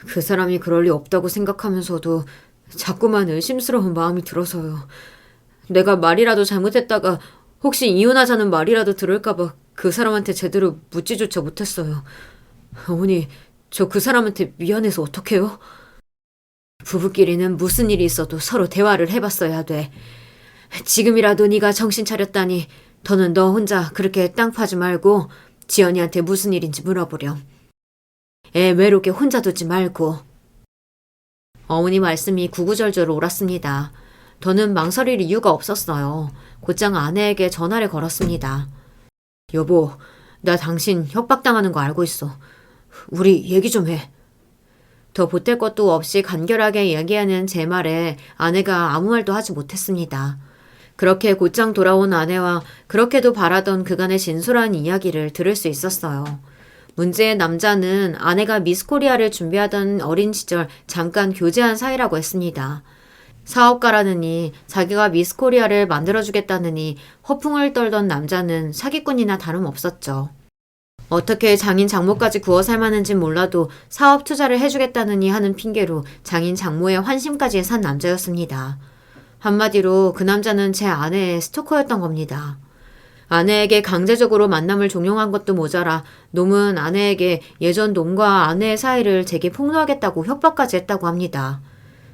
그 사람이 그럴 리 없다고 생각하면서도 자꾸만 의심스러운 마음이 들어서요. 내가 말이라도 잘못했다가 혹시 이혼하자는 말이라도 들을까봐 그 사람한테 제대로 묻지조차 못했어요. 어머니, 저 그 사람한테 미안해서 어떡해요? 부부끼리는 무슨 일이 있어도 서로 대화를 해봤어야 돼. 지금이라도 네가 정신 차렸다니 더는 너 혼자 그렇게 땅 파지 말고 지연이한테 무슨 일인지 물어보렴. 애 외롭게 혼자 두지 말고. 어머니 말씀이 구구절절 옳았습니다. 더는 망설일 이유가 없었어요. 곧장 아내에게 전화를 걸었습니다. 여보, 나 당신 협박당하는 거 알고 있어. 우리 얘기 좀 해. 더 보탤 것도 없이 간결하게 얘기하는 제 말에 아내가 아무 말도 하지 못했습니다. 그렇게 곧장 돌아온 아내와 그렇게도 바라던 그간의 진솔한 이야기를 들을 수 있었어요. 문제의 남자는 아내가 미스코리아를 준비하던 어린 시절 잠깐 교제한 사이라고 했습니다. 사업가라느니 자기가 미스코리아를 만들어주겠다느니 허풍을 떨던 남자는 사기꾼이나 다름없었죠. 어떻게 장인 장모까지 구워 삶았는진 몰라도 사업 투자를 해주겠다느니 하는 핑계로 장인 장모의 환심까지 산 남자였습니다. 한마디로 그 남자는 제 아내의 스토커였던 겁니다. 아내에게 강제적으로 만남을 종용한 것도 모자라 놈은 아내에게 예전 놈과 아내의 사이를 제게 폭로하겠다고 협박까지 했다고 합니다.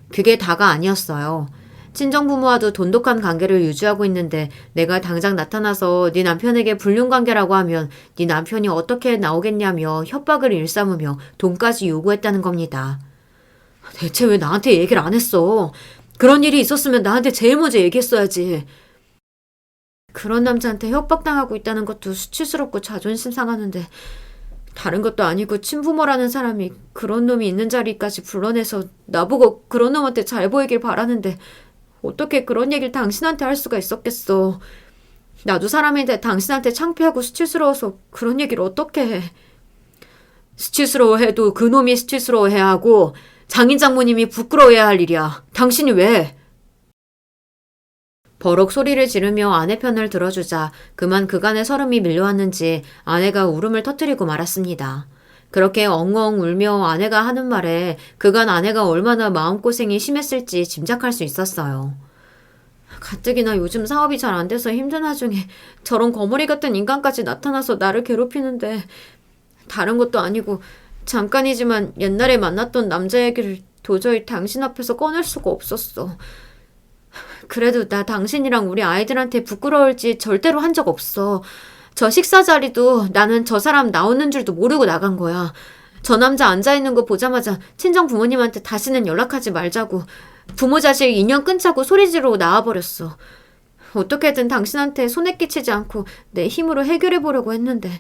그게 다가 아니었어요. 친정부모와도 돈독한 관계를 유지하고 있는데 내가 당장 나타나서 네 남편에게 불륜관계라고 하면 네 남편이 어떻게 나오겠냐며 협박을 일삼으며 돈까지 요구했다는 겁니다. 대체 왜 나한테 얘기를 안 했어? 그런 일이 있었으면 나한테 제일 먼저 얘기했어야지. 그런 남자한테 협박당하고 있다는 것도 수치스럽고 자존심 상하는데 다른 것도 아니고 친부모라는 사람이 그런 놈이 있는 자리까지 불러내서 나보고 그런 놈한테 잘 보이길 바라는데 어떻게 그런 얘기를 당신한테 할 수가 있었겠어. 나도 사람인데 당신한테 창피하고 수치스러워서 그런 얘기를 어떻게 해. 수치스러워해도 그놈이 수치스러워해야 하고 장인 장모님이 부끄러워해야 할 일이야. 당신이 왜? 버럭 소리를 지르며 아내 편을 들어주자 그만 그간의 서름이 밀려왔는지 아내가 울음을 터뜨리고 말았습니다. 그렇게 엉엉 울며 아내가 하는 말에 그간 아내가 얼마나 마음고생이 심했을지 짐작할 수 있었어요. 가뜩이나 요즘 사업이 잘 안 돼서 힘든 와중에 저런 거머리 같은 인간까지 나타나서 나를 괴롭히는데 다른 것도 아니고 잠깐이지만 옛날에 만났던 남자 얘기를 도저히 당신 앞에서 꺼낼 수가 없었어. 그래도 나 당신이랑 우리 아이들한테 부끄러울지 절대로 한 적 없어. 저 식사 자리도 나는 저 사람 나오는 줄도 모르고 나간 거야. 저 남자 앉아있는 거 보자마자 친정 부모님한테 다시는 연락하지 말자고 부모 자식 인연 끊자고 소리 지르고 나와버렸어. 어떻게든 당신한테 손해 끼치지 않고 내 힘으로 해결해보려고 했는데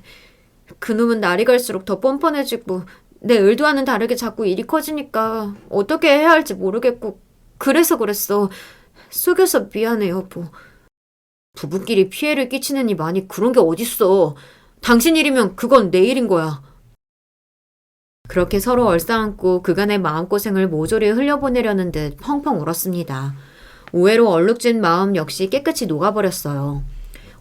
그놈은 날이 갈수록 더 뻔뻔해지고 내 의도와는 다르게 자꾸 일이 커지니까 어떻게 해야 할지 모르겠고 그래서 그랬어. 속여서 미안해 여보. 부부끼리 피해를 끼치는 이 많이 그런 게 어딨어. 당신 일이면 그건 내 일인 거야. 그렇게 서로 얼싸안고 그간의 마음고생을 모조리 흘려보내려는 듯 펑펑 울었습니다. 오해로 얼룩진 마음 역시 깨끗이 녹아버렸어요.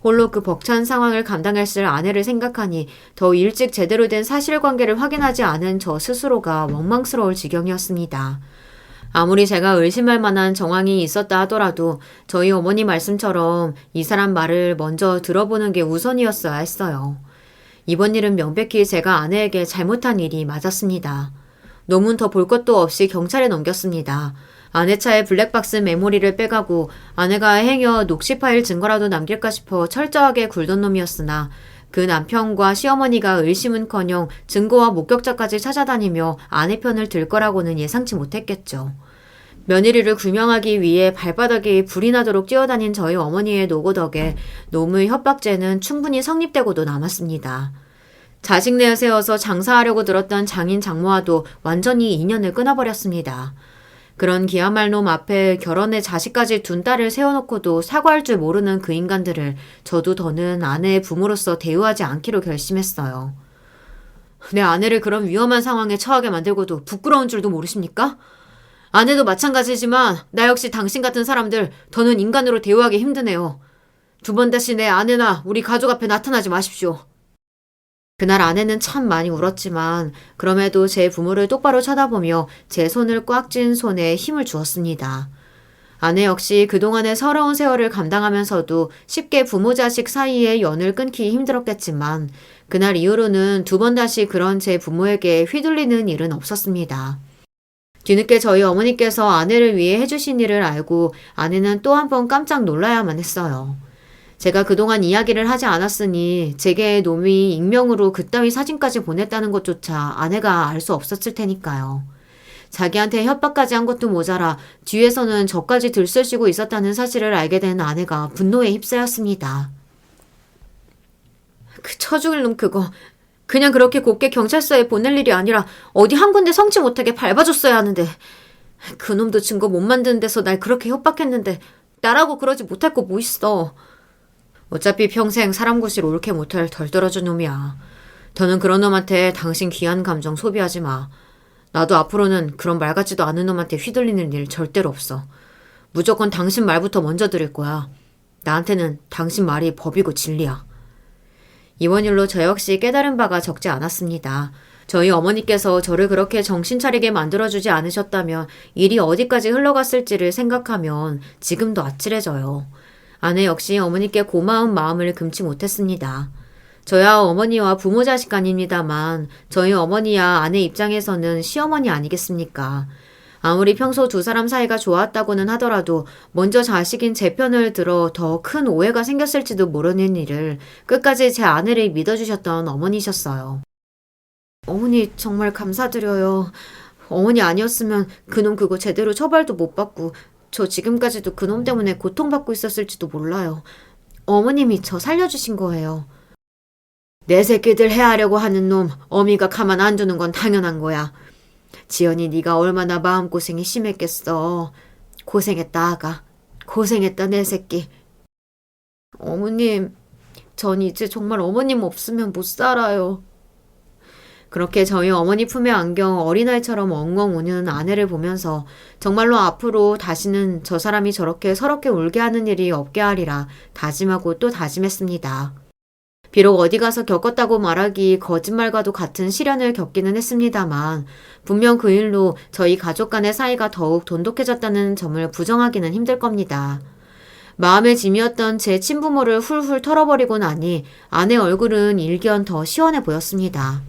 홀로 그 벅찬 상황을 감당했을 아내를 생각하니 더 일찍 제대로 된 사실관계를 확인하지 않은 저 스스로가 원망스러울 지경이었습니다. 아무리 제가 의심할 만한 정황이 있었다 하더라도 저희 어머니 말씀처럼 이 사람 말을 먼저 들어보는 게 우선이었어야 했어요. 이번 일은 명백히 제가 아내에게 잘못한 일이 맞았습니다. 놈은 더 볼 것도 없이 경찰에 넘겼습니다. 아내 차에 블랙박스 메모리를 빼가고 아내가 행여 녹취 파일 증거라도 남길까 싶어 철저하게 굴던 놈이었으나 그 남편과 시어머니가 의심은커녕 증거와 목격자까지 찾아다니며 아내 편을 들 거라고는 예상치 못했겠죠. 며느리를 규명하기 위해 발바닥이 불이 나도록 뛰어다닌 저희 어머니의 노고 덕에 놈의 협박죄는 충분히 성립되고도 남았습니다. 자식 내세워서 장사하려고 들었던 장인 장모와도 완전히 인연을 끊어버렸습니다. 그런 기야말 놈 앞에 결혼에 자식까지 둔 딸을 세워놓고도 사과할 줄 모르는 그 인간들을 저도 더는 아내의 부모로서 대우하지 않기로 결심했어요. 내 아내를 그런 위험한 상황에 처하게 만들고도 부끄러운 줄도 모르십니까? 아내도 마찬가지지만 나 역시 당신 같은 사람들 더는 인간으로 대우하기 힘드네요. 두 번 다시 내 아내나 우리 가족 앞에 나타나지 마십시오. 그날 아내는 참 많이 울었지만 그럼에도 제 부모를 똑바로 쳐다보며 제 손을 꽉 쥔 손에 힘을 주었습니다. 아내 역시 그동안의 서러운 세월을 감당하면서도 쉽게 부모 자식 사이에 연을 끊기 힘들었겠지만 그날 이후로는 두 번 다시 그런 제 부모에게 휘둘리는 일은 없었습니다. 뒤늦게 저희 어머니께서 아내를 위해 해주신 일을 알고 아내는 또 한 번 깜짝 놀라야만 했어요. 제가 그동안 이야기를 하지 않았으니 제게 놈이 익명으로 그따위 사진까지 보냈다는 것조차 아내가 알 수 없었을 테니까요. 자기한테 협박까지 한 것도 모자라 뒤에서는 저까지 들쑤시고 있었다는 사실을 알게 된 아내가 분노에 휩싸였습니다. 그 쳐죽일 놈 그거 그냥 그렇게 곱게 경찰서에 보낼 일이 아니라 어디 한 군데 성치 못하게 밟아줬어야 하는데 그놈도 증거 못 만드는 데서 날 그렇게 협박했는데 나라고 그러지 못할 거 뭐 있어. 어차피 평생 사람 구실 옳게 못할 덜 떨어진 놈이야. 더는 그런 놈한테 당신 귀한 감정 소비하지 마. 나도 앞으로는 그런 말 같지도 않은 놈한테 휘둘리는 일 절대로 없어. 무조건 당신 말부터 먼저 들을 거야. 나한테는 당신 말이 법이고 진리야. 이번 일로 저 역시 깨달은 바가 적지 않았습니다. 저희 어머니께서 저를 그렇게 정신 차리게 만들어주지 않으셨다면 일이 어디까지 흘러갔을지를 생각하면 지금도 아찔해져요. 아내 역시 어머니께 고마운 마음을 금치 못했습니다. 저야 어머니와 부모 자식 아닙니다만 저희 어머니야 아내 입장에서는 시어머니 아니겠습니까? 아무리 평소 두 사람 사이가 좋았다고는 하더라도 먼저 자식인 제 편을 들어 더 큰 오해가 생겼을지도 모르는 일을 끝까지 제 아내를 믿어주셨던 어머니셨어요. 어머니 정말 감사드려요. 어머니 아니었으면 그놈 그거 제대로 처벌도 못 받고 저 지금까지도 그놈 때문에 고통받고 있었을지도 몰라요. 어머님이 저 살려주신 거예요. 내 새끼들 해하려고 하는 놈 어미가 가만 안 두는 건 당연한 거야. 지연이 네가 얼마나 마음고생이 심했겠어. 고생했다 아가. 고생했다 내 새끼. 어머님, 전 이제 정말 어머님 없으면 못 살아요. 그렇게 저희 어머니 품에 안겨 어린아이처럼 엉엉 우는 아내를 보면서 정말로 앞으로 다시는 저 사람이 저렇게 서럽게 울게 하는 일이 없게 하리라 다짐하고 또 다짐했습니다. 비록 어디 가서 겪었다고 말하기 거짓말과도 같은 시련을 겪기는 했습니다만 분명 그 일로 저희 가족 간의 사이가 더욱 돈독해졌다는 점을 부정하기는 힘들 겁니다. 마음의 짐이었던 제 친부모를 훌훌 털어버리고 나니 아내 얼굴은 일견 더 시원해 보였습니다.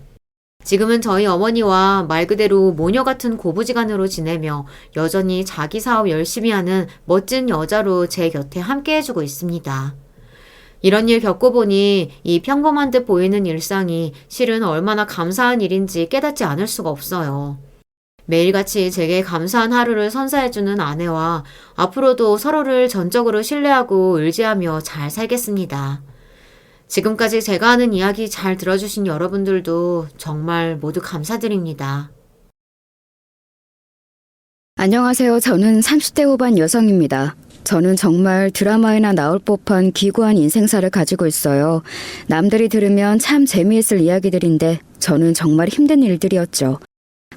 지금은 저희 어머니와 말 그대로 모녀 같은 고부지간으로 지내며 여전히 자기 사업 열심히 하는 멋진 여자로 제 곁에 함께 해주고 있습니다. 이런 일 겪어보니 이 평범한 듯 보이는 일상이 실은 얼마나 감사한 일인지 깨닫지 않을 수가 없어요. 매일같이 제게 감사한 하루를 선사해주는 아내와 앞으로도 서로를 전적으로 신뢰하고 의지하며 잘 살겠습니다. 지금까지 제가 하는 이야기 잘 들어주신 여러분들도 정말 모두 감사드립니다. 안녕하세요. 저는 30대 후반 여성입니다. 저는 정말 드라마에나 나올 법한 기구한 인생사를 가지고 있어요. 남들이 들으면 참 재미있을 이야기들인데 저는 정말 힘든 일들이었죠.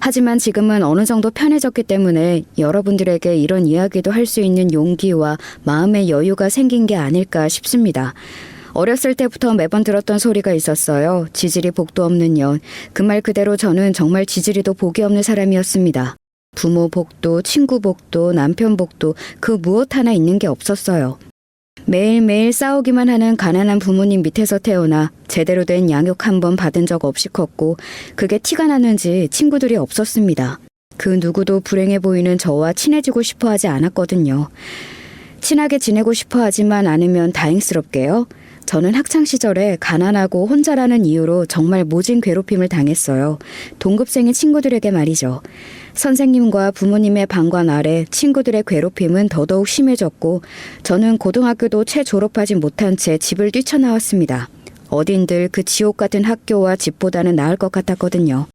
하지만 지금은 어느 정도 편해졌기 때문에 여러분들에게 이런 이야기도 할 수 있는 용기와 마음의 여유가 생긴 게 아닐까 싶습니다. 어렸을 때부터 매번 들었던 소리가 있었어요. 지질이 복도 없는 년. 그 말 그대로 저는 정말 지질이도 복이 없는 사람이었습니다. 부모 복도, 친구 복도, 남편 복도 그 무엇 하나 있는 게 없었어요. 매일매일 싸우기만 하는 가난한 부모님 밑에서 태어나 제대로 된 양육 한 번 받은 적 없이 컸고 그게 티가 나는지 친구들이 없었습니다. 그 누구도 불행해 보이는 저와 친해지고 싶어 하지 않았거든요. 친하게 지내고 싶어 하지만 않으면 다행스럽게요. 저는 학창시절에 가난하고 혼자라는 이유로 정말 모진 괴롭힘을 당했어요. 동급생의 친구들에게 말이죠. 선생님과 부모님의 방관 아래 친구들의 괴롭힘은 더더욱 심해졌고 저는 고등학교도 채 졸업하지 못한 채 집을 뛰쳐나왔습니다. 어딘들 그 지옥 같은 학교와 집보다는 나을 것 같았거든요.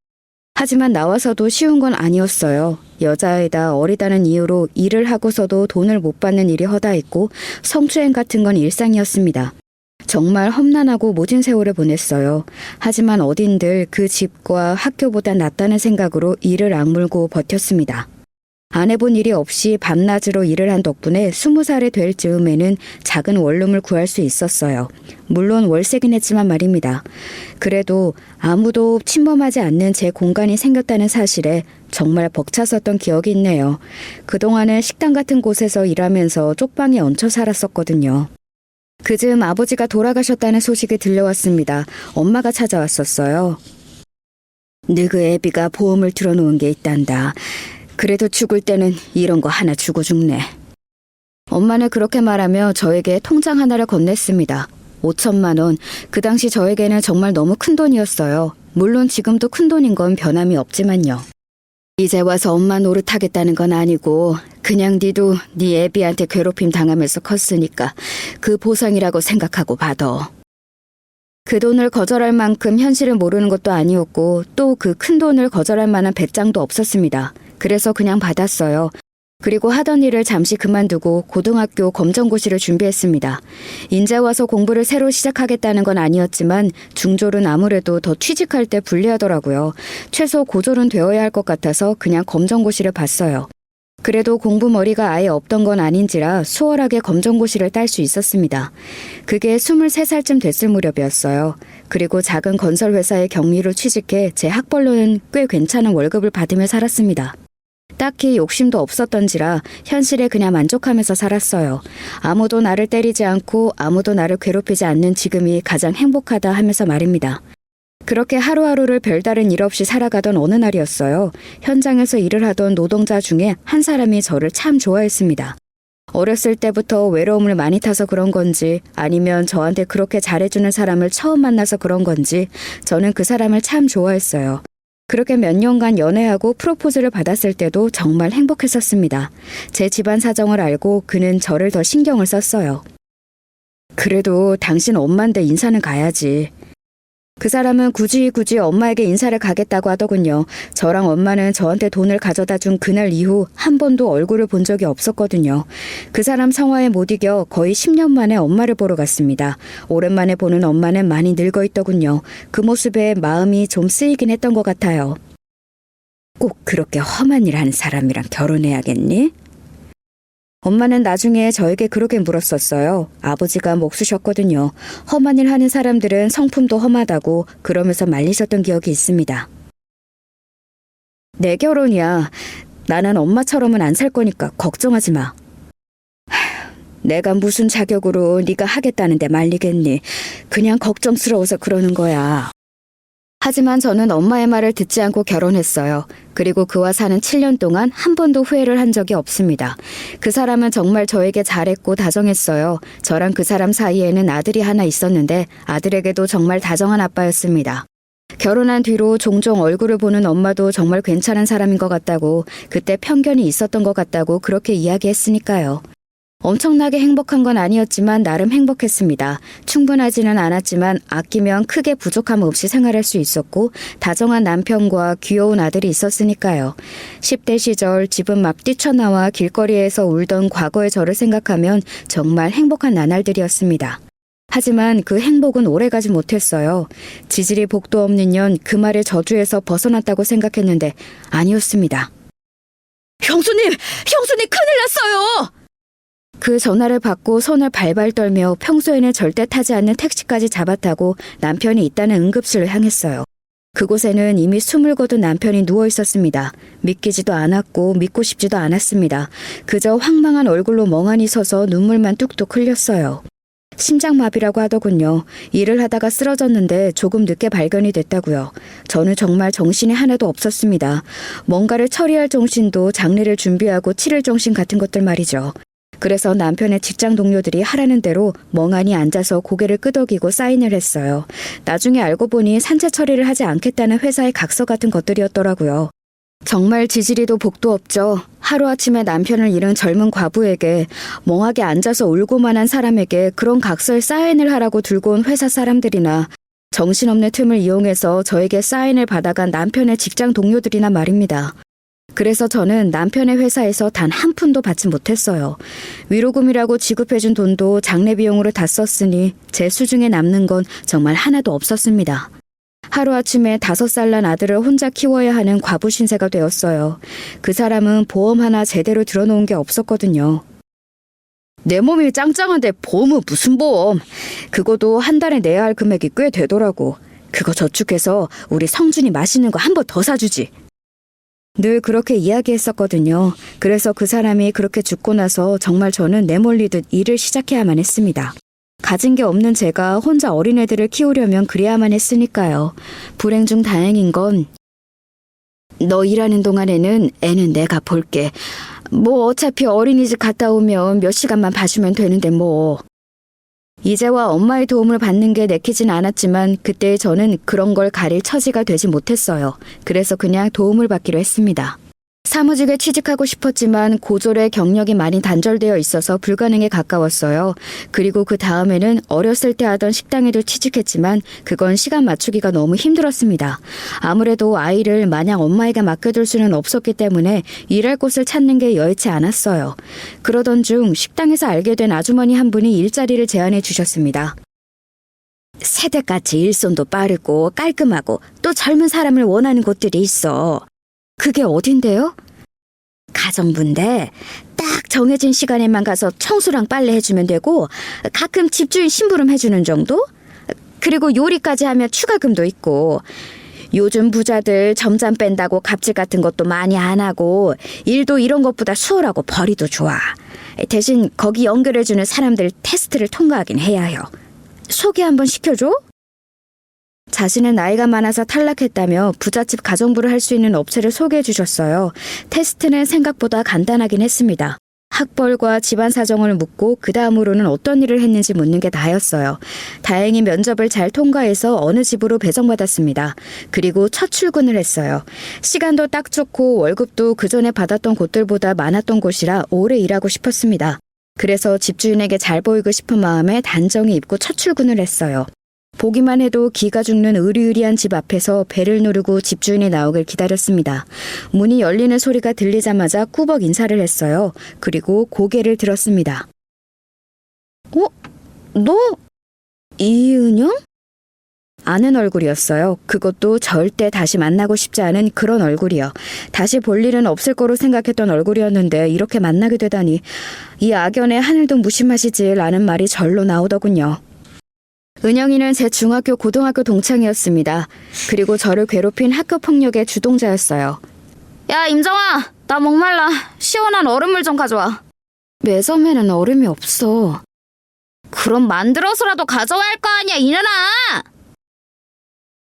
하지만 나와서도 쉬운 건 아니었어요. 여자애다 어리다는 이유로 일을 하고서도 돈을 못 받는 일이 허다했고 성추행 같은 건 일상이었습니다. 정말 험난하고 모진 세월을 보냈어요. 하지만 어딘들 그 집과 학교보다 낫다는 생각으로 이를 악물고 버텼습니다. 안 해본 일이 없이 밤낮으로 일을 한 덕분에 20살이 될 즈음에는 작은 원룸을 구할 수 있었어요. 물론 월세긴 했지만 말입니다. 그래도 아무도 침범하지 않는 제 공간이 생겼다는 사실에 정말 벅찼었던 기억이 있네요. 그동안은 식당 같은 곳에서 일하면서 쪽방에 얹혀 살았었거든요. 그즈음 아버지가 돌아가셨다는 소식이 들려왔습니다. 엄마가 찾아왔었어요. 너그 애비가 보험을 들어놓은 게 있단다. 그래도 죽을 때는 이런 거 하나 주고 죽네. 엄마는 그렇게 말하며 저에게 통장 하나를 건넸습니다. 5천만 원. 그 당시 저에게는 정말 너무 큰 돈이었어요. 물론 지금도 큰 돈인 건 변함이 없지만요. 이제 와서 엄마 노릇하겠다는 건 아니고 그냥 니도 네 애비한테 괴롭힘 당하면서 컸으니까 그 보상이라고 생각하고 받아. 그 돈을 거절할 만큼 현실을 모르는 것도 아니었고 또 그 큰 돈을 거절할 만한 배짱도 없었습니다. 그래서 그냥 받았어요. 그리고 하던 일을 잠시 그만두고 고등학교 검정고시를 준비했습니다. 인제 와서 공부를 새로 시작하겠다는 건 아니었지만 중졸은 아무래도 더 취직할 때 불리하더라고요. 최소 고졸은 되어야 할 것 같아서 그냥 검정고시를 봤어요. 그래도 공부머리가 아예 없던 건 아닌지라 수월하게 검정고시를 딸 수 있었습니다. 그게 23살쯤 됐을 무렵이었어요. 그리고 작은 건설회사에 경리로 취직해 제 학벌로는 꽤 괜찮은 월급을 받으며 살았습니다. 딱히 욕심도 없었던지라 현실에 그냥 만족하면서 살았어요. 아무도 나를 때리지 않고 아무도 나를 괴롭히지 않는 지금이 가장 행복하다 하면서 말입니다. 그렇게 하루하루를 별다른 일 없이 살아가던 어느 날이었어요. 현장에서 일을 하던 노동자 중에 한 사람이 저를 참 좋아했습니다. 어렸을 때부터 외로움을 많이 타서 그런 건지 아니면 저한테 그렇게 잘해주는 사람을 처음 만나서 그런 건지 저는 그 사람을 참 좋아했어요. 그렇게 몇 년간 연애하고 프로포즈를 받았을 때도 정말 행복했었습니다. 제 집안 사정을 알고 그는 저를 더 신경을 썼어요. 그래도 당신 엄마인데 인사는 가야지. 그 사람은 굳이 엄마에게 인사를 가겠다고 하더군요. 저랑 엄마는 저한테 돈을 가져다 준 그날 이후 한 번도 얼굴을 본 적이 없었거든요. 그 사람 성화에 못 이겨 거의 10년 만에 엄마를 보러 갔습니다. 오랜만에 보는 엄마는 많이 늙어 있더군요. 그 모습에 마음이 좀 쓰이긴 했던 것 같아요. 꼭 그렇게 험한 일 하는 사람이랑 결혼해야겠니? 엄마는 나중에 저에게 그렇게 물었었어요. 아버지가 목수셨거든요. 험한 일 하는 사람들은 성품도 험하다고 그러면서 말리셨던 기억이 있습니다. 내 결혼이야. 나는 엄마처럼은 안 살 거니까 걱정하지 마. 내가 무슨 자격으로 네가 하겠다는데 말리겠니? 그냥 걱정스러워서 그러는 거야. 하지만 저는 엄마의 말을 듣지 않고 결혼했어요. 그리고 그와 사는 7년 동안 한 번도 후회를 한 적이 없습니다. 그 사람은 정말 저에게 잘했고 다정했어요. 저랑 그 사람 사이에는 아들이 하나 있었는데 아들에게도 정말 다정한 아빠였습니다. 결혼한 뒤로 종종 얼굴을 보는 엄마도 정말 괜찮은 사람인 것 같다고 그때 편견이 있었던 것 같다고 그렇게 이야기했으니까요. 엄청나게 행복한 건 아니었지만 나름 행복했습니다. 충분하지는 않았지만 아끼면 크게 부족함 없이 생활할 수 있었고 다정한 남편과 귀여운 아들이 있었으니까요. 10대 시절 집은 막 뛰쳐나와 길거리에서 울던 과거의 저를 생각하면 정말 행복한 나날들이었습니다. 하지만 그 행복은 오래가지 못했어요. 지질이 복도 없는 년 그 말의 저주에서 벗어났다고 생각했는데 아니었습니다. 형수님 큰일 났어요! 그 그 전화를 받고 손을 발발 떨며 평소에는 절대 타지 않는 택시까지 잡아타고 남편이 있다는 응급실로 향했어요. 그곳에는 이미 숨을 거둔 남편이 누워 있었습니다. 믿기지도 않았고 믿고 싶지도 않았습니다. 그저 황망한 얼굴로 멍하니 서서 눈물만 뚝뚝 흘렸어요. 심장마비라고 하더군요. 일을 하다가 쓰러졌는데 조금 늦게 발견이 됐다고요. 저는 정말 정신이 하나도 없었습니다. 뭔가를 처리할 정신도 장례를 준비하고 치를 정신 같은 것들 말이죠. 그래서 남편의 직장 동료들이 하라는 대로 멍하니 앉아서 고개를 끄덕이고 사인을 했어요. 나중에 알고 보니 산재 처리를 하지 않겠다는 회사의 각서 같은 것들이었더라고요. 정말 지지리도 복도 없죠. 하루아침에 남편을 잃은 젊은 과부에게, 멍하게 앉아서 울고만 한 사람에게 그런 각서에 사인을 하라고 들고 온 회사 사람들이나 정신없는 틈을 이용해서 저에게 사인을 받아간 남편의 직장 동료들이나 말입니다. 그래서 저는 남편의 회사에서 단 한 푼도 받지 못했어요. 위로금이라고 지급해준 돈도 장례 비용으로 다 썼으니 제 수중에 남는 건 정말 하나도 없었습니다. 하루아침에 5살 난 아들을 혼자 키워야 하는 과부 신세가 되었어요. 그 사람은 보험 하나 제대로 들어놓은 게 없었거든요. 내 몸이 짱짱한데 보험은 무슨 보험? 그거도 한 달에 내야 할 금액이 꽤 되더라고. 그거 저축해서 우리 성준이 맛있는 거 한 번 더 사주지. 늘 그렇게 이야기했었거든요. 그래서 그 사람이 그렇게 죽고 나서 정말 저는 내몰리듯 일을 시작해야만 했습니다. 가진 게 없는 제가 혼자 어린애들을 키우려면 그래야만 했으니까요. 불행 중 다행인 건 너 일하는 동안에는 애는 내가 볼게. 뭐 어차피 어린이집 갔다 오면 몇 시간만 봐주면 되는데 뭐. 이제와 엄마의 도움을 받는 게 내키진 않았지만 그때 저는 그런 걸 가릴 처지가 되지 못했어요. 그래서 그냥 도움을 받기로 했습니다. 사무직에 취직하고 싶었지만 고졸의 경력이 많이 단절되어 있어서 불가능에 가까웠어요. 그리고 그 다음에는 어렸을 때 하던 식당에도 취직했지만 그건 시간 맞추기가 너무 힘들었습니다. 아무래도 아이를 마냥 엄마에게 맡겨둘 수는 없었기 때문에 일할 곳을 찾는 게 여의치 않았어요. 그러던 중 식당에서 알게 된 아주머니 한 분이 일자리를 제안해 주셨습니다. 새댁같이 일손도 빠르고 깔끔하고 또 젊은 사람을 원하는 곳들이 있어. 그게 어딘데요? 가정부인데 딱 정해진 시간에만 가서 청소랑 빨래 해주면 되고 가끔 집주인 심부름 해주는 정도? 그리고 요리까지 하면 추가금도 있고 요즘 부자들 점잠 뺀다고 갑질 같은 것도 많이 안 하고 일도 이런 것보다 수월하고 벌이도 좋아. 대신 거기 연결해주는 사람들 테스트를 통과하긴 해야 해요. 소개 한번 시켜줘? 자신은 나이가 많아서 탈락했다며 부잣집 가정부를 할 수 있는 업체를 소개해 주셨어요. 테스트는 생각보다 간단하긴 했습니다. 학벌과 집안 사정을 묻고 그 다음으로는 어떤 일을 했는지 묻는 게 다였어요. 다행히 면접을 잘 통과해서 어느 집으로 배정받았습니다. 그리고 첫 출근을 했어요. 시간도 딱 좋고 월급도 그전에 받았던 곳들보다 많았던 곳이라 오래 일하고 싶었습니다. 그래서 집주인에게 잘 보이고 싶은 마음에 단정히 입고 첫 출근을 했어요. 보기만 해도 기가 죽는 으리으리한 집 앞에서 배를 누르고 집주인이 나오길 기다렸습니다. 문이 열리는 소리가 들리자마자 꾸벅 인사를 했어요. 그리고 고개를 들었습니다. 너? 이은영? 아는 얼굴이었어요. 그것도 절대 다시 만나고 싶지 않은 그런 얼굴이요. 다시 볼 일은 없을 거로 생각했던 얼굴이었는데 이렇게 만나게 되다니 이 악연의 하늘도 무심하시지 라는 말이 절로 나오더군요. 은영이는 제 중학교 고등학교 동창이었습니다. 그리고 저를 괴롭힌 학교 폭력의 주동자였어요. 야 임정아, 나 목말라. 시원한 얼음물 좀 가져와. 매점에는 얼음이 없어. 그럼 만들어서라도 가져와야 할 거 아니야 이년아.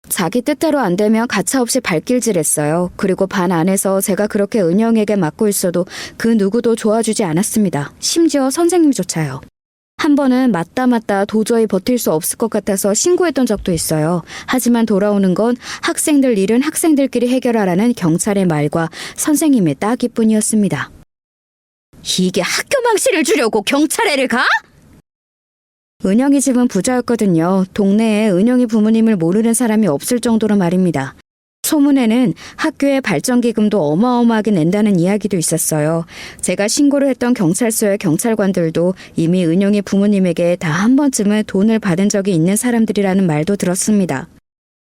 자기 뜻대로 안 되면 가차없이 발길질했어요. 그리고 반 안에서 제가 그렇게 은영에게 맞고 있어도 그 누구도 좋아주지 않았습니다. 심지어 선생님조차요. 한 번은 맞다 도저히 버틸 수 없을 것 같아서 신고했던 적도 있어요. 하지만 돌아오는 건 학생들 일은 학생들끼리 해결하라는 경찰의 말과 선생님의 따기뿐이었습니다. 이게 학교 망신을 주려고 경찰에를 가? 은영이 집은 부자였거든요. 동네에 은영이 부모님을 모르는 사람이 없을 정도로 말입니다. 소문에는 학교의 발전기금도 어마어마하게 낸다는 이야기도 있었어요. 제가 신고를 했던 경찰서의 경찰관들도 이미 은영이 부모님에게 다 한 번쯤은 돈을 받은 적이 있는 사람들이라는 말도 들었습니다.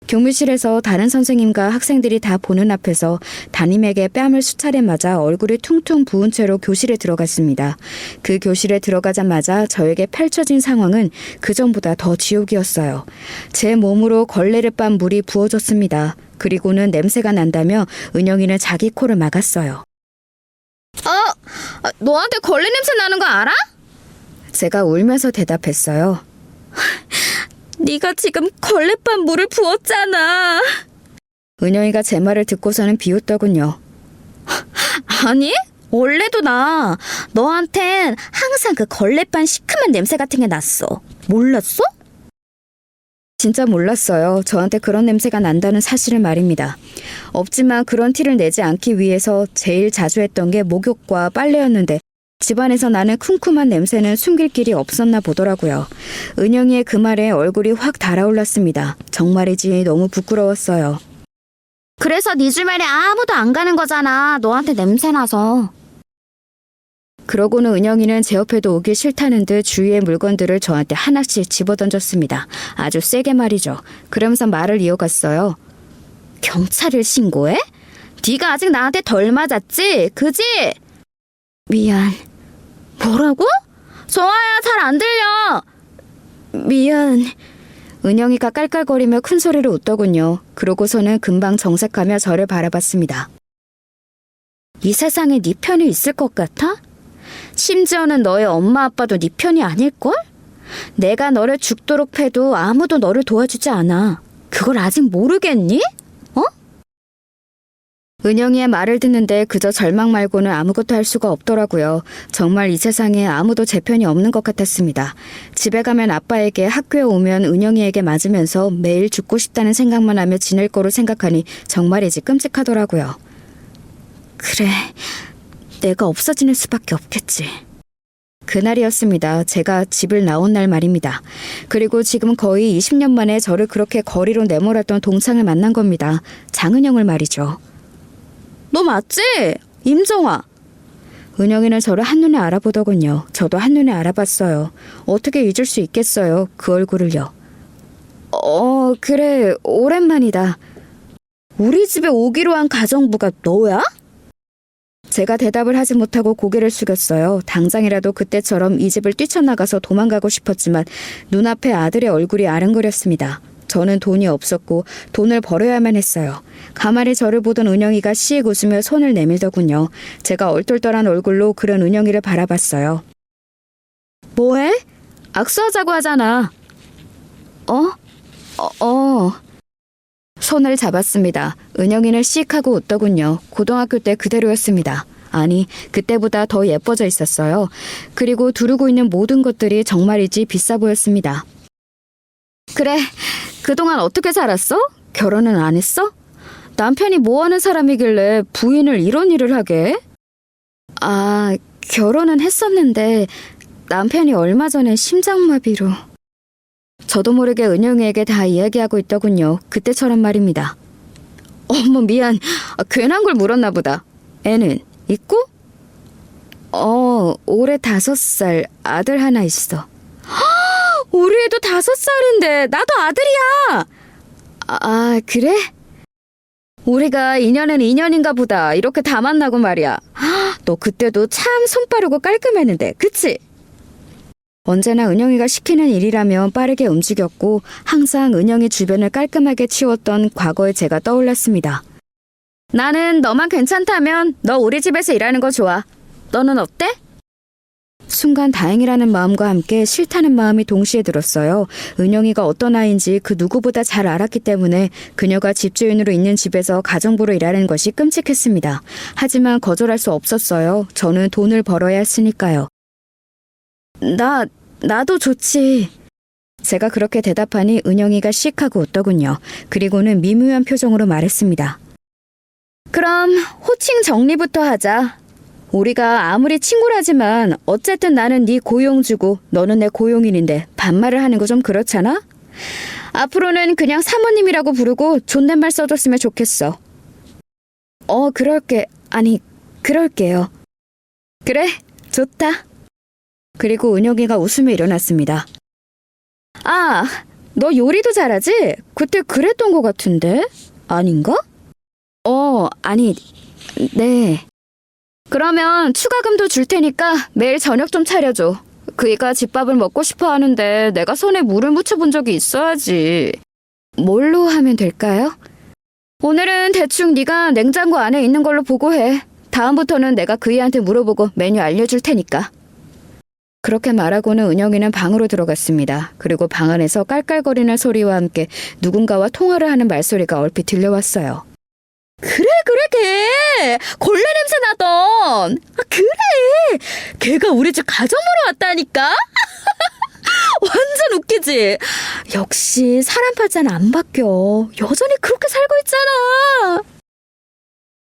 교무실에서 다른 선생님과 학생들이 다 보는 앞에서 담임에게 뺨을 수차례 맞아 얼굴이 퉁퉁 부은 채로 교실에 들어갔습니다. 그 교실에 들어가자마자 저에게 펼쳐진 상황은 그전보다 더 지옥이었어요. 제 몸으로 걸레를 빤 물이 부어졌습니다. 그리고는 냄새가 난다며 은영이는 자기 코를 막았어요. 너한테 걸레 냄새 나는 거 알아? 제가 울면서 대답했어요. 네가 지금 걸레판 물을 부었잖아. 은영이가 제 말을 듣고서는 비웃더군요. 아니, 원래도 너한텐 항상 그 걸레판 시큼한 냄새 같은 게 났어. 몰랐어? 진짜 몰랐어요. 저한테 그런 냄새가 난다는 사실을 말입니다. 없지만 그런 티를 내지 않기 위해서 제일 자주 했던 게 목욕과 빨래였는데 집안에서 나는 쿰쿰한 냄새는 숨길 길이 없었나 보더라고요. 은영이의 그 말에 얼굴이 확 달아올랐습니다. 정말이지 너무 부끄러웠어요. 그래서 네 주변에 아무도 안 가는 거잖아. 너한테 냄새 나서. 그러고는 은영이는 제 옆에도 오기 싫다는 듯 주위의 물건들을 저한테 하나씩 집어던졌습니다. 아주 세게 말이죠. 그러면서 말을 이어갔어요. 경찰을 신고해? 네가 아직 나한테 덜 맞았지? 그지? 미안. 뭐라고? 정아야, 잘 안 들려. 미안. 은영이가 깔깔거리며 큰 소리로 웃더군요. 그러고서는 금방 정색하며 저를 바라봤습니다. 이 세상에 네 편이 있을 것 같아? 심지어는 너의 엄마 아빠도 네 편이 아닐걸? 내가 너를 죽도록 패도 아무도 너를 도와주지 않아. 그걸 아직 모르겠니? 은영이의 말을 듣는데 그저 절망 말고는 아무것도 할 수가 없더라고요. 정말 이 세상에 아무도 제 편이 없는 것 같았습니다. 집에 가면 아빠에게, 학교에 오면 은영이에게 맞으면서 매일 죽고 싶다는 생각만 하며 지낼 거로 생각하니 정말이지 끔찍하더라고요. 그래, 내가 없어지는 수밖에 없겠지. 그날이었습니다. 제가 집을 나온 날 말입니다. 그리고 지금 거의 20년 만에 저를 그렇게 거리로 내몰았던 동창을 만난 겁니다. 장은영을 말이죠. 너 맞지? 임정아. 은영이는 저를 한눈에 알아보더군요. 저도 한눈에 알아봤어요. 어떻게 잊을 수 있겠어요. 그 얼굴을요. 그래, 오랜만이다. 우리 집에 오기로 한 가정부가 너야? 제가 대답을 하지 못하고 고개를 숙였어요. 당장이라도 그때처럼 이 집을 뛰쳐나가서 도망가고 싶었지만 눈앞에 아들의 얼굴이 아른거렸습니다. 저는 돈이 없었고 돈을 벌어야만 했어요. 가만히 저를 보던 은영이가 씩 웃으며 손을 내밀더군요. 제가 얼떨떨한 얼굴로 그런 은영이를 바라봤어요. 뭐해? 악수하자고 하잖아. 손을 잡았습니다. 은영이는 씩 하고 웃더군요. 고등학교 때 그대로였습니다. 아니, 그때보다 더 예뻐져 있었어요. 그리고 두르고 있는 모든 것들이 정말이지 비싸 보였습니다. 그래, 그동안 어떻게 살았어? 결혼은 안 했어? 남편이 뭐 하는 사람이길래 부인을 이런 일을 하게? 결혼은 했었는데 남편이 얼마 전에 심장마비로. 저도 모르게 은영이에게 다 이야기하고 있더군요. 그때처럼 말입니다. 어머, 미안. 괜한 걸 물었나 보다. 애는 있고? 올해 5살 아들 하나 있어. 우리 애도 5살인데 나도 아들이야. 그래? 우리가 인연은 인연인가 보다. 이렇게 다 만나고 말이야. 너 그때도 참 손 빠르고 깔끔했는데, 그치? 언제나 은영이가 시키는 일이라면 빠르게 움직였고 항상 은영이 주변을 깔끔하게 치웠던 과거의 제가 떠올랐습니다. 나는 너만 괜찮다면 너 우리 집에서 일하는 거 좋아. 너는 어때? 순간 다행이라는 마음과 함께 싫다는 마음이 동시에 들었어요. 은영이가 어떤 아이인지 그 누구보다 잘 알았기 때문에 그녀가 집주인으로 있는 집에서 가정부로 일하는 것이 끔찍했습니다. 하지만 거절할 수 없었어요. 저는 돈을 벌어야 했으니까요. 나도 좋지. 제가 그렇게 대답하니 은영이가 씩 하고 웃더군요. 그리고는 미묘한 표정으로 말했습니다. 그럼 호칭 정리부터 하자. 우리가 아무리 친구라지만 어쨌든 나는 네 고용주고 너는 내 고용인인데 반말을 하는 거 좀 그렇잖아? 앞으로는 그냥 사모님이라고 부르고 존댓말 써줬으면 좋겠어. 그럴게요. 그래, 좋다. 그리고 은영이가 웃으며 일어났습니다. 너 요리도 잘하지? 그때 그랬던 것 같은데? 아닌가? 아니, 네. 그러면 추가금도 줄 테니까 매일 저녁 좀 차려줘. 그이가 집밥을 먹고 싶어 하는데 내가 손에 물을 묻혀본 적이 있어야지. 뭘로 하면 될까요? 오늘은 대충 네가 냉장고 안에 있는 걸로 보고해. 다음부터는 내가 그이한테 물어보고 메뉴 알려줄 테니까. 그렇게 말하고는 은영이는 방으로 들어갔습니다. 그리고 방 안에서 깔깔거리는 소리와 함께 누군가와 통화를 하는 말소리가 얼핏 들려왔어요. 그래 걔 걸레 냄새 나던. 그래 걔가 우리 집 가정으로 왔다니까. 완전 웃기지. 역시 사람 팔자는 안 바뀌어. 여전히 그렇게 살고 있잖아.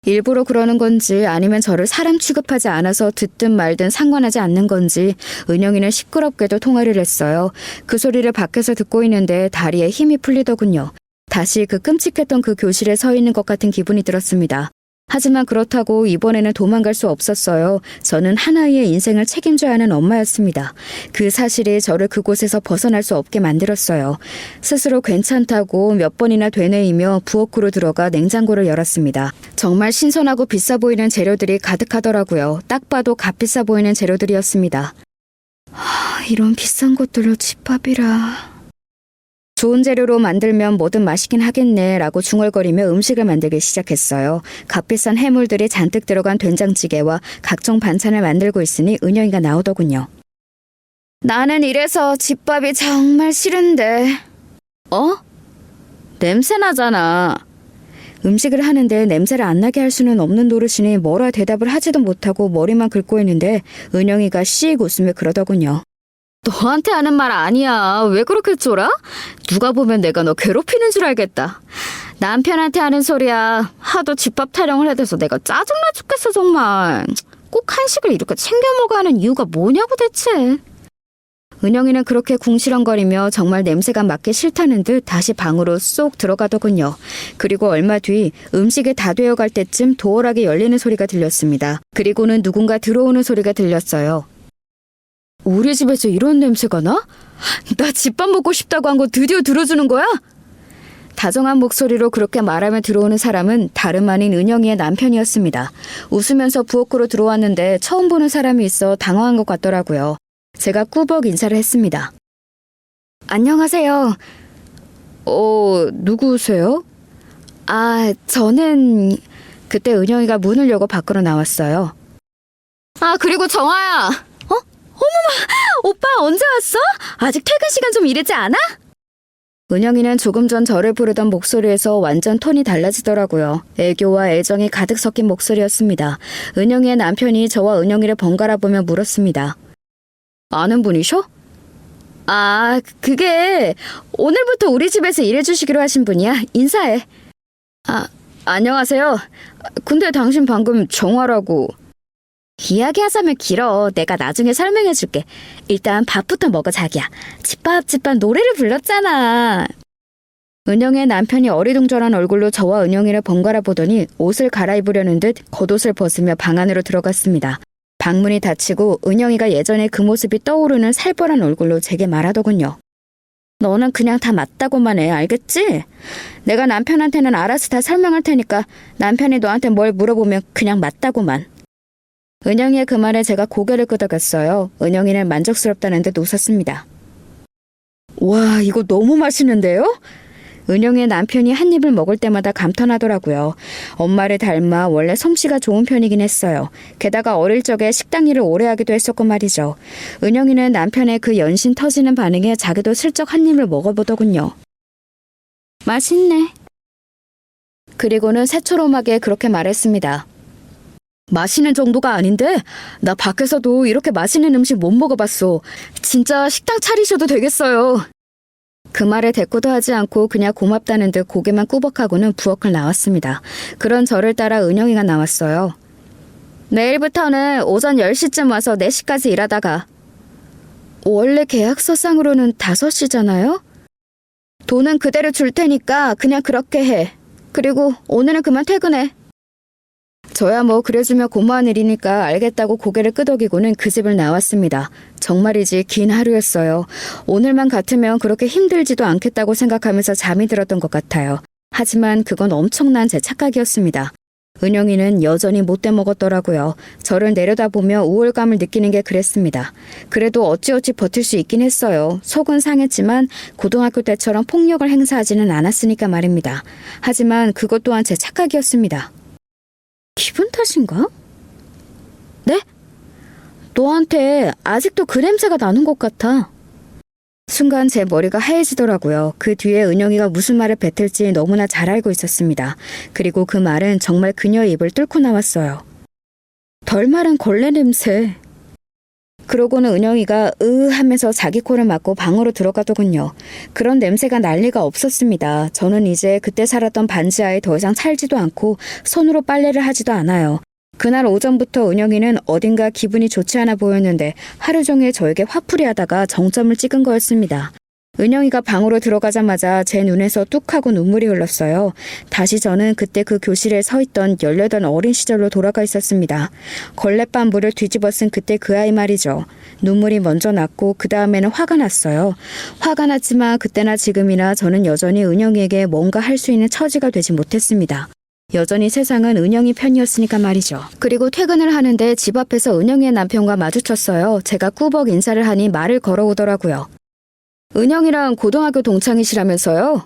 일부러 그러는 건지 아니면 저를 사람 취급하지 않아서 듣든 말든 상관하지 않는 건지 은영이는 시끄럽게도 통화를 했어요. 그 소리를 밖에서 듣고 있는데 다리에 힘이 풀리더군요. 다시 그 끔찍했던 그 교실에 서 있는 것 같은 기분이 들었습니다. 하지만 그렇다고 이번에는 도망갈 수 없었어요. 저는 하나이의 인생을 책임져야 하는 엄마였습니다. 그 사실이 저를 그곳에서 벗어날 수 없게 만들었어요. 스스로 괜찮다고 몇 번이나 되뇌이며 부엌으로 들어가 냉장고를 열었습니다. 정말 신선하고 비싸 보이는 재료들이 가득하더라고요. 딱 봐도 값비싸 보이는 재료들이었습니다. 이런 비싼 것들로 집밥이라... 좋은 재료로 만들면 뭐든 맛있긴 하겠네 라고 중얼거리며 음식을 만들기 시작했어요. 값비싼 해물들이 잔뜩 들어간 된장찌개와 각종 반찬을 만들고 있으니 은영이가 나오더군요. 나는 이래서 집밥이 정말 싫은데. 냄새 나잖아. 음식을 하는데 냄새를 안 나게 할 수는 없는 노릇이니 뭐라 대답을 하지도 못하고 머리만 긁고 있는데 은영이가 씩 웃으며 그러더군요. 너한테 하는 말 아니야. 왜 그렇게 쫄아? 누가 보면 내가 너 괴롭히는 줄 알겠다. 남편한테 하는 소리야. 하도 집밥 타령을 해대서 내가 짜증나 죽겠어 정말. 꼭 한식을 이렇게 챙겨 먹어야 하는 이유가 뭐냐고 대체. 은영이는 그렇게 궁시렁거리며 정말 냄새가 맡기 싫다는 듯 다시 방으로 쏙 들어가더군요. 그리고 얼마 뒤 음식이 다 되어갈 때쯤 도어락이 열리는 소리가 들렸습니다. 그리고는 누군가 들어오는 소리가 들렸어요. 우리 집에서 이런 냄새가 나? 나 집밥 먹고 싶다고 한 거 드디어 들어주는 거야? 다정한 목소리로 그렇게 말하며 들어오는 사람은 다름 아닌 은영이의 남편이었습니다. 웃으면서 부엌으로 들어왔는데 처음 보는 사람이 있어 당황한 것 같더라고요. 제가 꾸벅 인사를 했습니다. 안녕하세요. 누구세요? 저는... 그때 은영이가 문을 열고 밖으로 나왔어요. 그리고 정아야. 오빠 언제 왔어? 아직 퇴근 시간 좀 이르지 않아? 은영이는 조금 전 저를 부르던 목소리에서 완전 톤이 달라지더라고요. 애교와 애정이 가득 섞인 목소리였습니다. 은영이의 남편이 저와 은영이를 번갈아 보며 물었습니다. 아는 분이셔? 그게 오늘부터 우리 집에서 일해주시기로 하신 분이야. 인사해. 안녕하세요. 근데 당신 방금 정화라고... 이야기하자면 길어. 내가 나중에 설명해줄게. 일단 밥부터 먹어 자기야. 집밥 노래를 불렀잖아. 은영의 남편이 어리둥절한 얼굴로 저와 은영이를 번갈아 보더니 옷을 갈아입으려는 듯 겉옷을 벗으며 방 안으로 들어갔습니다. 방문이 닫히고 은영이가 예전에 그 모습이 떠오르는 살벌한 얼굴로 제게 말하더군요. 너는 그냥 다 맞다고만 해. 알겠지? 내가 남편한테는 알아서 다 설명할 테니까 남편이 너한테 뭘 물어보면 그냥 맞다고만. 은영이의 그 말에 제가 고개를 끄덕였어요. 은영이는 만족스럽다는 듯 웃었습니다. 와, 이거 너무 맛있는데요? 은영이의 남편이 한 입을 먹을 때마다 감탄하더라고요. 엄마를 닮아 원래 솜씨가 좋은 편이긴 했어요. 게다가 어릴 적에 식당 일을 오래 하기도 했었고 말이죠. 은영이는 남편의 그 연신 터지는 반응에 자기도 슬쩍 한 입을 먹어보더군요. 맛있네. 그리고는 새초롬하게 그렇게 말했습니다. 마시는 정도가 아닌데 나 밖에서도 이렇게 맛있는 음식 못 먹어봤어. 진짜 식당 차리셔도 되겠어요. 그 말에 대꾸도 하지 않고 그냥 고맙다는 듯 고개만 꾸벅하고는 부엌을 나왔습니다. 그런 저를 따라 은영이가 나왔어요. 내일부터는 오전 10시쯤 와서 4시까지 일하다가. 원래 계약서상으로는 5시잖아요? 돈은 그대로 줄 테니까 그냥 그렇게 해. 그리고 오늘은 그만 퇴근해. 저야 뭐 그래주면 고마운 일이니까 알겠다고 고개를 끄덕이고는 그 집을 나왔습니다. 정말이지 긴 하루였어요. 오늘만 같으면 그렇게 힘들지도 않겠다고 생각하면서 잠이 들었던 것 같아요. 하지만 그건 엄청난 제 착각이었습니다. 은영이는 여전히 못돼 먹었더라고요. 저를 내려다보며 우울감을 느끼는 게 그랬습니다. 그래도 어찌어찌 버틸 수 있긴 했어요. 속은 상했지만 고등학교 때처럼 폭력을 행사하지는 않았으니까 말입니다. 하지만 그것 또한 제 착각이었습니다. 기분 탓인가? 네? 너한테 아직도 그 냄새가 나는 것 같아. 순간 제 머리가 하얘지더라고요. 그 뒤에 은영이가 무슨 말을 뱉을지 너무나 잘 알고 있었습니다. 그리고 그 말은 정말 그녀의 입을 뚫고 나왔어요. 덜 마른 걸레 냄새. 그러고는 은영이가 하면서 자기 코를 막고 방으로 들어가더군요. 그런 냄새가 날 리가 없었습니다. 저는 이제 그때 살았던 반지하에 더 이상 살지도 않고 손으로 빨래를 하지도 않아요. 그날 오전부터 은영이는 어딘가 기분이 좋지 않아 보였는데 하루 종일 저에게 화풀이 하다가 정점을 찍은 거였습니다. 은영이가 방으로 들어가자마자 제 눈에서 뚝 하고 눈물이 흘렀어요. 다시 저는 그때 그 교실에 서 있던 18 어린 시절로 돌아가 있었습니다. 걸레반부를 뒤집어 쓴 그때 그 아이 말이죠. 눈물이 먼저 났고 그 다음에는 화가 났어요. 화가 났지만 그때나 지금이나 저는 여전히 은영이에게 뭔가 할 수 있는 처지가 되지 못했습니다. 여전히 세상은 은영이 편이었으니까 말이죠. 그리고 퇴근을 하는데 집 앞에서 은영이의 남편과 마주쳤어요. 제가 꾸벅 인사를 하니 말을 걸어오더라고요. 은영이랑 고등학교 동창이시라면서요?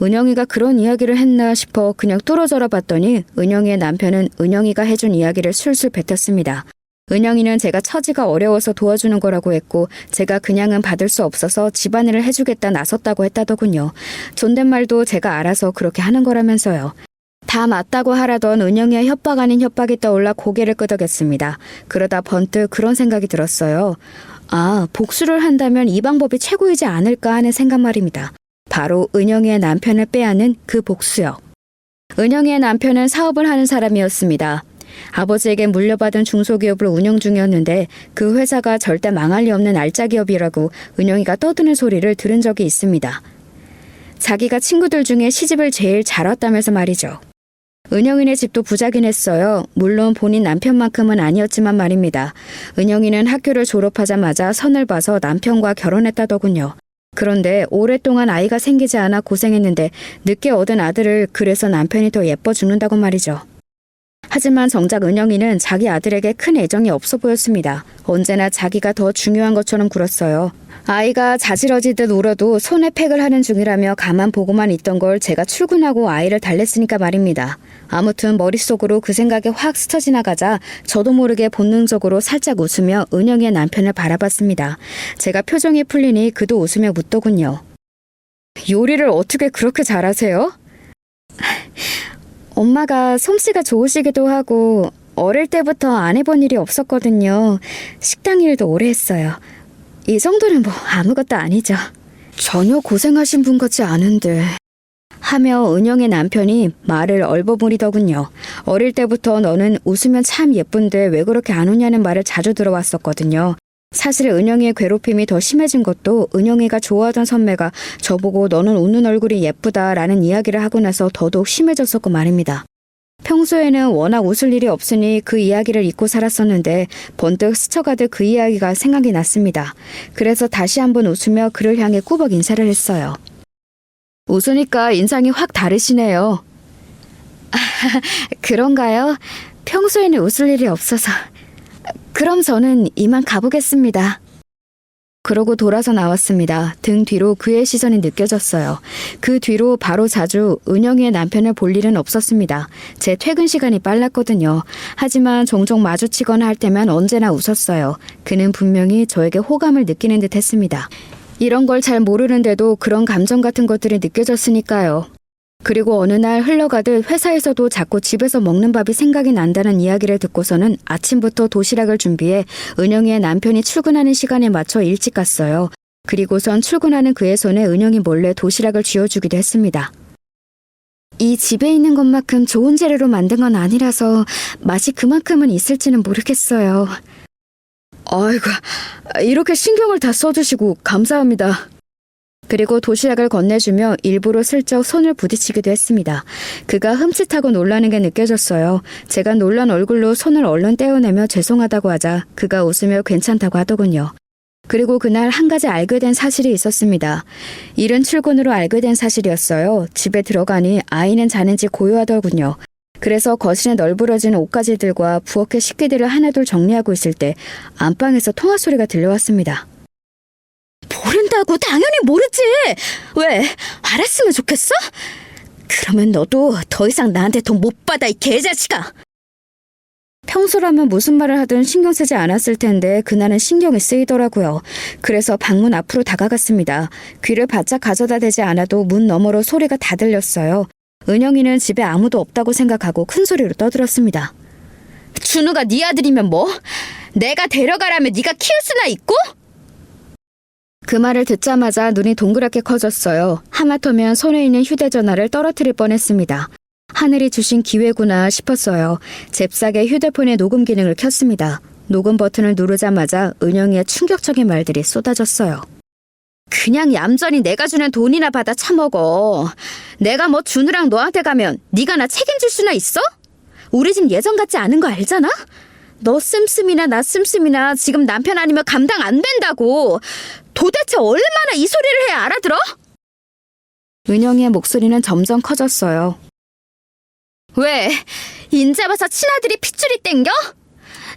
은영이가 그런 이야기를 했나 싶어 그냥 뚫어져라 봤더니 은영이의 남편은 은영이가 해준 이야기를 술술 뱉었습니다. 은영이는 제가 처지가 어려워서 도와주는 거라고 했고 제가 그냥은 받을 수 없어서 집안일을 해주겠다 나섰다고 했다더군요. 존댓말도 제가 알아서 그렇게 하는 거라면서요. 다 맞다고 하라던 은영이의 협박 아닌 협박이 떠올라 고개를 끄덕였습니다. 그러다 번뜩 그런 생각이 들었어요. 아, 복수를 한다면 이 방법이 최고이지 않을까 하는 생각 말입니다. 바로 은영이의 남편을 빼앗는 그 복수요. 은영이의 남편은 사업을 하는 사람이었습니다. 아버지에게 물려받은 중소기업을 운영 중이었는데 그 회사가 절대 망할 리 없는 알짜 기업이라고 은영이가 떠드는 소리를 들은 적이 있습니다. 자기가 친구들 중에 시집을 제일 잘 왔다면서 말이죠. 은영이네 집도 부자긴 했어요. 물론 본인 남편만큼은 아니었지만 말입니다. 은영이는 학교를 졸업하자마자 선을 봐서 남편과 결혼했다더군요. 그런데 오랫동안 아이가 생기지 않아 고생했는데 늦게 얻은 아들을 그래서 남편이 더 예뻐 죽는다고 말이죠. 하지만 정작 은영이는 자기 아들에게 큰 애정이 없어 보였습니다. 언제나 자기가 더 중요한 것처럼 굴었어요. 아이가 자지러지듯 울어도 손에 팩을 하는 중이라며 가만 보고만 있던 걸 제가 출근하고 아이를 달랬으니까 말입니다. 아무튼 머릿속으로 그 생각이 확 스쳐 지나가자 저도 모르게 본능적으로 살짝 웃으며 은영이의 남편을 바라봤습니다. 제가 표정이 풀리니 그도 웃으며 묻더군요. 요리를 어떻게 그렇게 잘하세요? 엄마가 솜씨가 좋으시기도 하고 어릴 때부터 안 해본 일이 없었거든요. 식당 일도 오래 했어요. 이 정도는 뭐 아무것도 아니죠. 전혀 고생하신 분 같지 않은데. 하며 은영의 남편이 말을 얼버무리더군요. 어릴 때부터 너는 웃으면 참 예쁜데 왜 그렇게 안 웃냐는 말을 자주 들어왔었거든요. 사실 은영이의 괴롭힘이 더 심해진 것도 은영이가 좋아하던 선배가 저보고 너는 웃는 얼굴이 예쁘다라는 이야기를 하고 나서 더더욱 심해졌었고 말입니다. 평소에는 워낙 웃을 일이 없으니 그 이야기를 잊고 살았었는데 번뜩 스쳐가듯 그 이야기가 생각이 났습니다. 그래서 다시 한번 웃으며 그를 향해 꾸벅 인사를 했어요. 웃으니까 인상이 확 다르시네요. 그런가요? 평소에는 웃을 일이 없어서. 그럼 저는 이만 가보겠습니다. 그러고 돌아서 나왔습니다. 등 뒤로 그의 시선이 느껴졌어요. 그 뒤로 바로 자주 은영이의 남편을 볼 일은 없었습니다. 제 퇴근 시간이 빨랐거든요. 하지만 종종 마주치거나 할 때면 언제나 웃었어요. 그는 분명히 저에게 호감을 느끼는 듯 했습니다. 이런 걸 잘 모르는데도 그런 감정 같은 것들이 느껴졌으니까요. 그리고 어느 날 흘러가듯 회사에서도 자꾸 집에서 먹는 밥이 생각이 난다는 이야기를 듣고서는 아침부터 도시락을 준비해 은영이의 남편이 출근하는 시간에 맞춰 일찍 갔어요. 그리고선 출근하는 그의 손에 은영이 몰래 도시락을 쥐어주기도 했습니다. 이 집에 있는 것만큼 좋은 재료로 만든 건 아니라서 맛이 그만큼은 있을지는 모르겠어요. 아이고, 이렇게 신경을 다 써주시고 감사합니다. 그리고 도시락을 건네주며 일부러 슬쩍 손을 부딪히기도 했습니다. 그가 흠칫하고 놀라는 게 느껴졌어요. 제가 놀란 얼굴로 손을 얼른 떼어내며 죄송하다고 하자 그가 웃으며 괜찮다고 하더군요. 그리고 그날 한 가지 알게 된 사실이 있었습니다. 이른 출근으로 알게 된 사실이었어요. 집에 들어가니 아이는 자는지 고요하더군요. 그래서 거실에 널브러진 옷가지들과 부엌의 식기들을 하나둘 정리하고 있을 때 안방에서 통화 소리가 들려왔습니다. 모른다고 당연히 모르지. 왜? 알았으면 좋겠어? 그러면 너도 더 이상 나한테 돈 못 받아, 이 개자식아. 평소라면 무슨 말을 하든 신경 쓰지 않았을 텐데 그날은 신경이 쓰이더라고요. 그래서 방문 앞으로 다가갔습니다. 귀를 바짝 가져다 대지 않아도 문 너머로 소리가 다 들렸어요. 은영이는 집에 아무도 없다고 생각하고 큰 소리로 떠들었습니다. 준우가 네 아들이면 뭐? 내가 데려가라면 네가 키울 수나 있고? 그 말을 듣자마자 눈이 동그랗게 커졌어요. 하마터면 손에 있는 휴대전화를 떨어뜨릴 뻔했습니다. 하늘이 주신 기회구나 싶었어요. 잽싸게 휴대폰의 녹음 기능을 켰습니다. 녹음 버튼을 누르자마자 은영이의 충격적인 말들이 쏟아졌어요. 그냥 얌전히 내가 주는 돈이나 받아 처먹어. 내가 뭐 준우랑 너한테 가면 네가 나 책임질 수나 있어? 우리 집 예전 같지 않은 거 알잖아? 너 씀씀이나 나 씀씀이나 지금 남편 아니면 감당 안 된다고. 도대체 얼마나 이 소리를 해야 알아들어? 은영이의 목소리는 점점 커졌어요. 왜? 인제 봐서 친아들이 핏줄이 땡겨?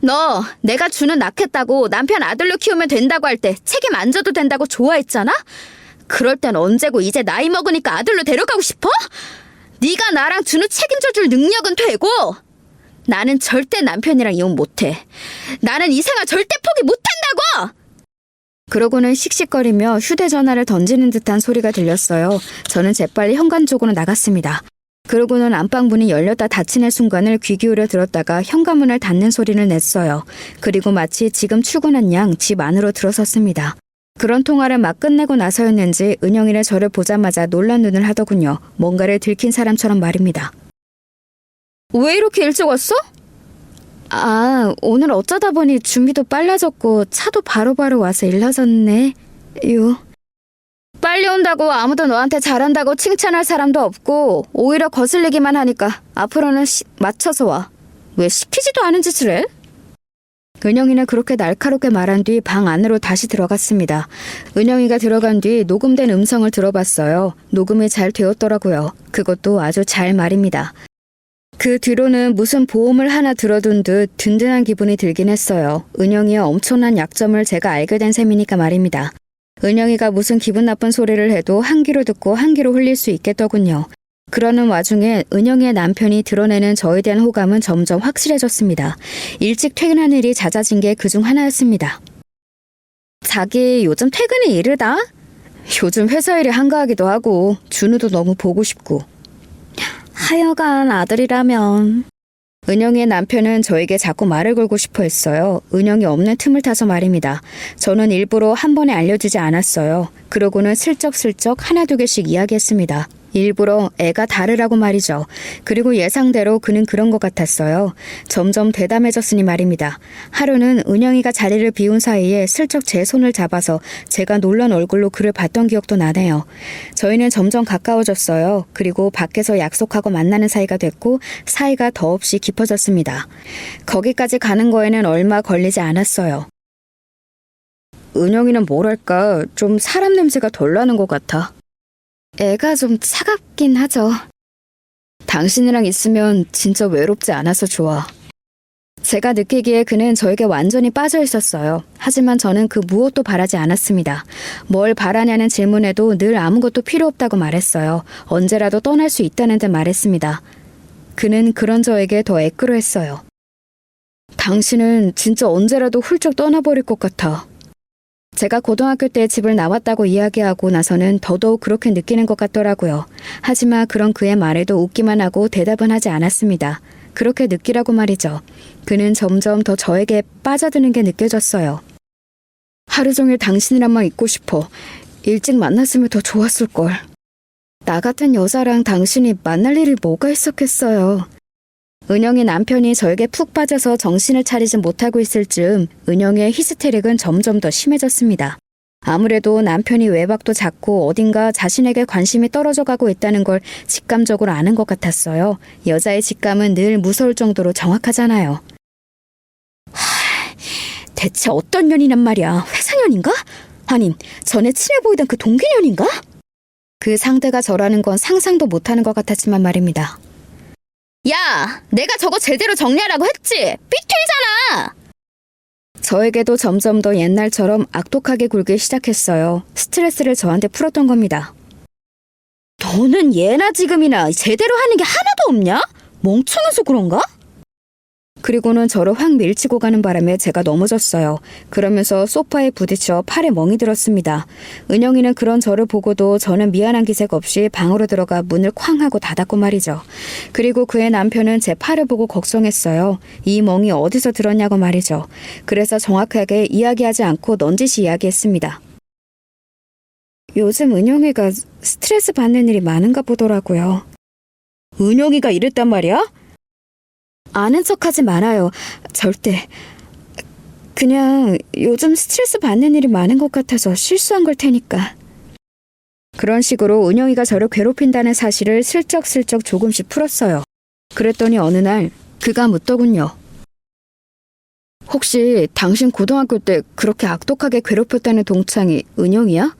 너 내가 준우 낳겠다고 남편 아들로 키우면 된다고 할 때 책임 안 져도 된다고 좋아했잖아? 그럴 땐 언제고 이제 나이 먹으니까 아들로 데려가고 싶어? 네가 나랑 준우 책임져줄 능력은 되고 나는 절대 남편이랑 이혼 못해. 나는 이 생활 절대 포기 못한다고! 그러고는 씩씩거리며 휴대전화를 던지는 듯한 소리가 들렸어요. 저는 재빨리 현관 쪽으로 나갔습니다. 그러고는 안방 문이 열렸다 닫히는 순간을 귀 기울여 들었다가 현관문을 닫는 소리를 냈어요. 그리고 마치 지금 출근한 양 집 안으로 들어섰습니다. 그런 통화를 막 끝내고 나서였는지 은영이는 저를 보자마자 놀란 눈을 하더군요. 뭔가를 들킨 사람처럼 말입니다. 왜 이렇게 일찍 왔어? 아, 오늘 어쩌다 보니 준비도 빨라졌고 차도 바로바로 와서 일러졌네. 빨리 온다고 아무도 너한테 잘한다고 칭찬할 사람도 없고 오히려 거슬리기만 하니까 앞으로는 맞춰서 와. 왜 시키지도 않은 짓을 해? 은영이는 그렇게 날카롭게 말한 뒤 방 안으로 다시 들어갔습니다. 은영이가 들어간 뒤 녹음된 음성을 들어봤어요. 녹음이 잘 되었더라고요. 그것도 아주 잘 말입니다. 그 뒤로는 무슨 보험을 하나 들어둔 듯 든든한 기분이 들긴 했어요. 은영이의 엄청난 약점을 제가 알게 된 셈이니까 말입니다. 은영이가 무슨 기분 나쁜 소리를 해도 한 귀로 듣고 한 귀로 흘릴 수 있겠더군요. 그러는 와중에 은영이의 남편이 드러내는 저에 대한 호감은 점점 확실해졌습니다. 일찍 퇴근하는 일이 잦아진 게 그중 하나였습니다. 자기 요즘 퇴근이 이르다? 요즘 회사 일이 한가하기도 하고 준우도 너무 보고 싶고. 하여간 아들이라면. 은영이의 남편은 저에게 자꾸 말을 걸고 싶어 했어요. 은영이 없는 틈을 타서 말입니다. 저는 일부러 한 번에 알려주지 않았어요. 그러고는 슬쩍슬쩍 하나 두 개씩 이야기했습니다. 일부러 애가 다르라고 말이죠. 그리고 예상대로 그는 그런 것 같았어요. 점점 대담해졌으니 말입니다. 하루는 은영이가 자리를 비운 사이에 슬쩍 제 손을 잡아서 제가 놀란 얼굴로 그를 봤던 기억도 나네요. 저희는 점점 가까워졌어요. 그리고 밖에서 약속하고 만나는 사이가 됐고 사이가 더없이 깊어졌습니다. 거기까지 가는 거에는 얼마 걸리지 않았어요. 은영이는 뭐랄까 좀 사람 냄새가 덜 나는 것 같아. 애가 좀 차갑긴 하죠. 당신이랑 있으면 진짜 외롭지 않아서 좋아. 제가 느끼기에 그는 저에게 완전히 빠져 있었어요. 하지만 저는 그 무엇도 바라지 않았습니다. 뭘 바라냐는 질문에도 늘 아무것도 필요 없다고 말했어요. 언제라도 떠날 수 있다는 듯 말했습니다. 그는 그런 저에게 더 애끌어했어요. 당신은 진짜 언제라도 훌쩍 떠나버릴 것 같아. 제가 고등학교 때 집을 나왔다고 이야기하고 나서는 더더욱 그렇게 느끼는 것 같더라고요. 하지만 그런 그의 말에도 웃기만 하고 대답은 하지 않았습니다. 그렇게 느끼라고 말이죠. 그는 점점 더 저에게 빠져드는 게 느껴졌어요. 하루 종일 당신이랑만 있고 싶어. 일찍 만났으면 더 좋았을걸. 나 같은 여자랑 당신이 만날 일이 뭐가 있었겠어요. 은영이 남편이 저에게 푹 빠져서 정신을 차리지 못하고 있을 즈음 은영의 히스테릭은 점점 더 심해졌습니다. 아무래도 남편이 외박도 잦고 어딘가 자신에게 관심이 떨어져 가고 있다는 걸 직감적으로 아는 것 같았어요. 여자의 직감은 늘 무서울 정도로 정확하잖아요. 대체 어떤 년이란 말이야? 회사년인가? 아님 전에 친해 보이던 그 동기년인가? 그 상대가 저라는 건 상상도 못하는 것 같았지만 말입니다. 야, 내가 저거 제대로 정리하라고 했지? 삐뚤잖아! 저에게도 점점 더 옛날처럼 악독하게 굴기 시작했어요. 스트레스를 저한테 풀었던 겁니다. 너는 예나 지금이나 제대로 하는 게 하나도 없냐? 멍청해서 그런가? 그리고는 저를 확 밀치고 가는 바람에 제가 넘어졌어요. 그러면서 소파에 부딪혀 팔에 멍이 들었습니다. 은영이는 그런 저를 보고도 저는 미안한 기색 없이 방으로 들어가 문을 쾅 하고 닫았고 말이죠. 그리고 그의 남편은 제 팔을 보고 걱정했어요. 이 멍이 어디서 들었냐고 말이죠. 그래서 정확하게 이야기하지 않고 넌지시 이야기했습니다. 요즘 은영이가 스트레스 받는 일이 많은가 보더라고요. 은영이가 이랬단 말이야? 아는 척하지 말아요. 절대. 그냥 요즘 스트레스 받는 일이 많은 것 같아서 실수한 걸 테니까. 그런 식으로 은영이가 저를 괴롭힌다는 사실을 슬쩍슬쩍 조금씩 풀었어요. 그랬더니 어느 날 그가 묻더군요. 혹시 당신 고등학교 때 그렇게 악독하게 괴롭혔다는 동창이 은영이야?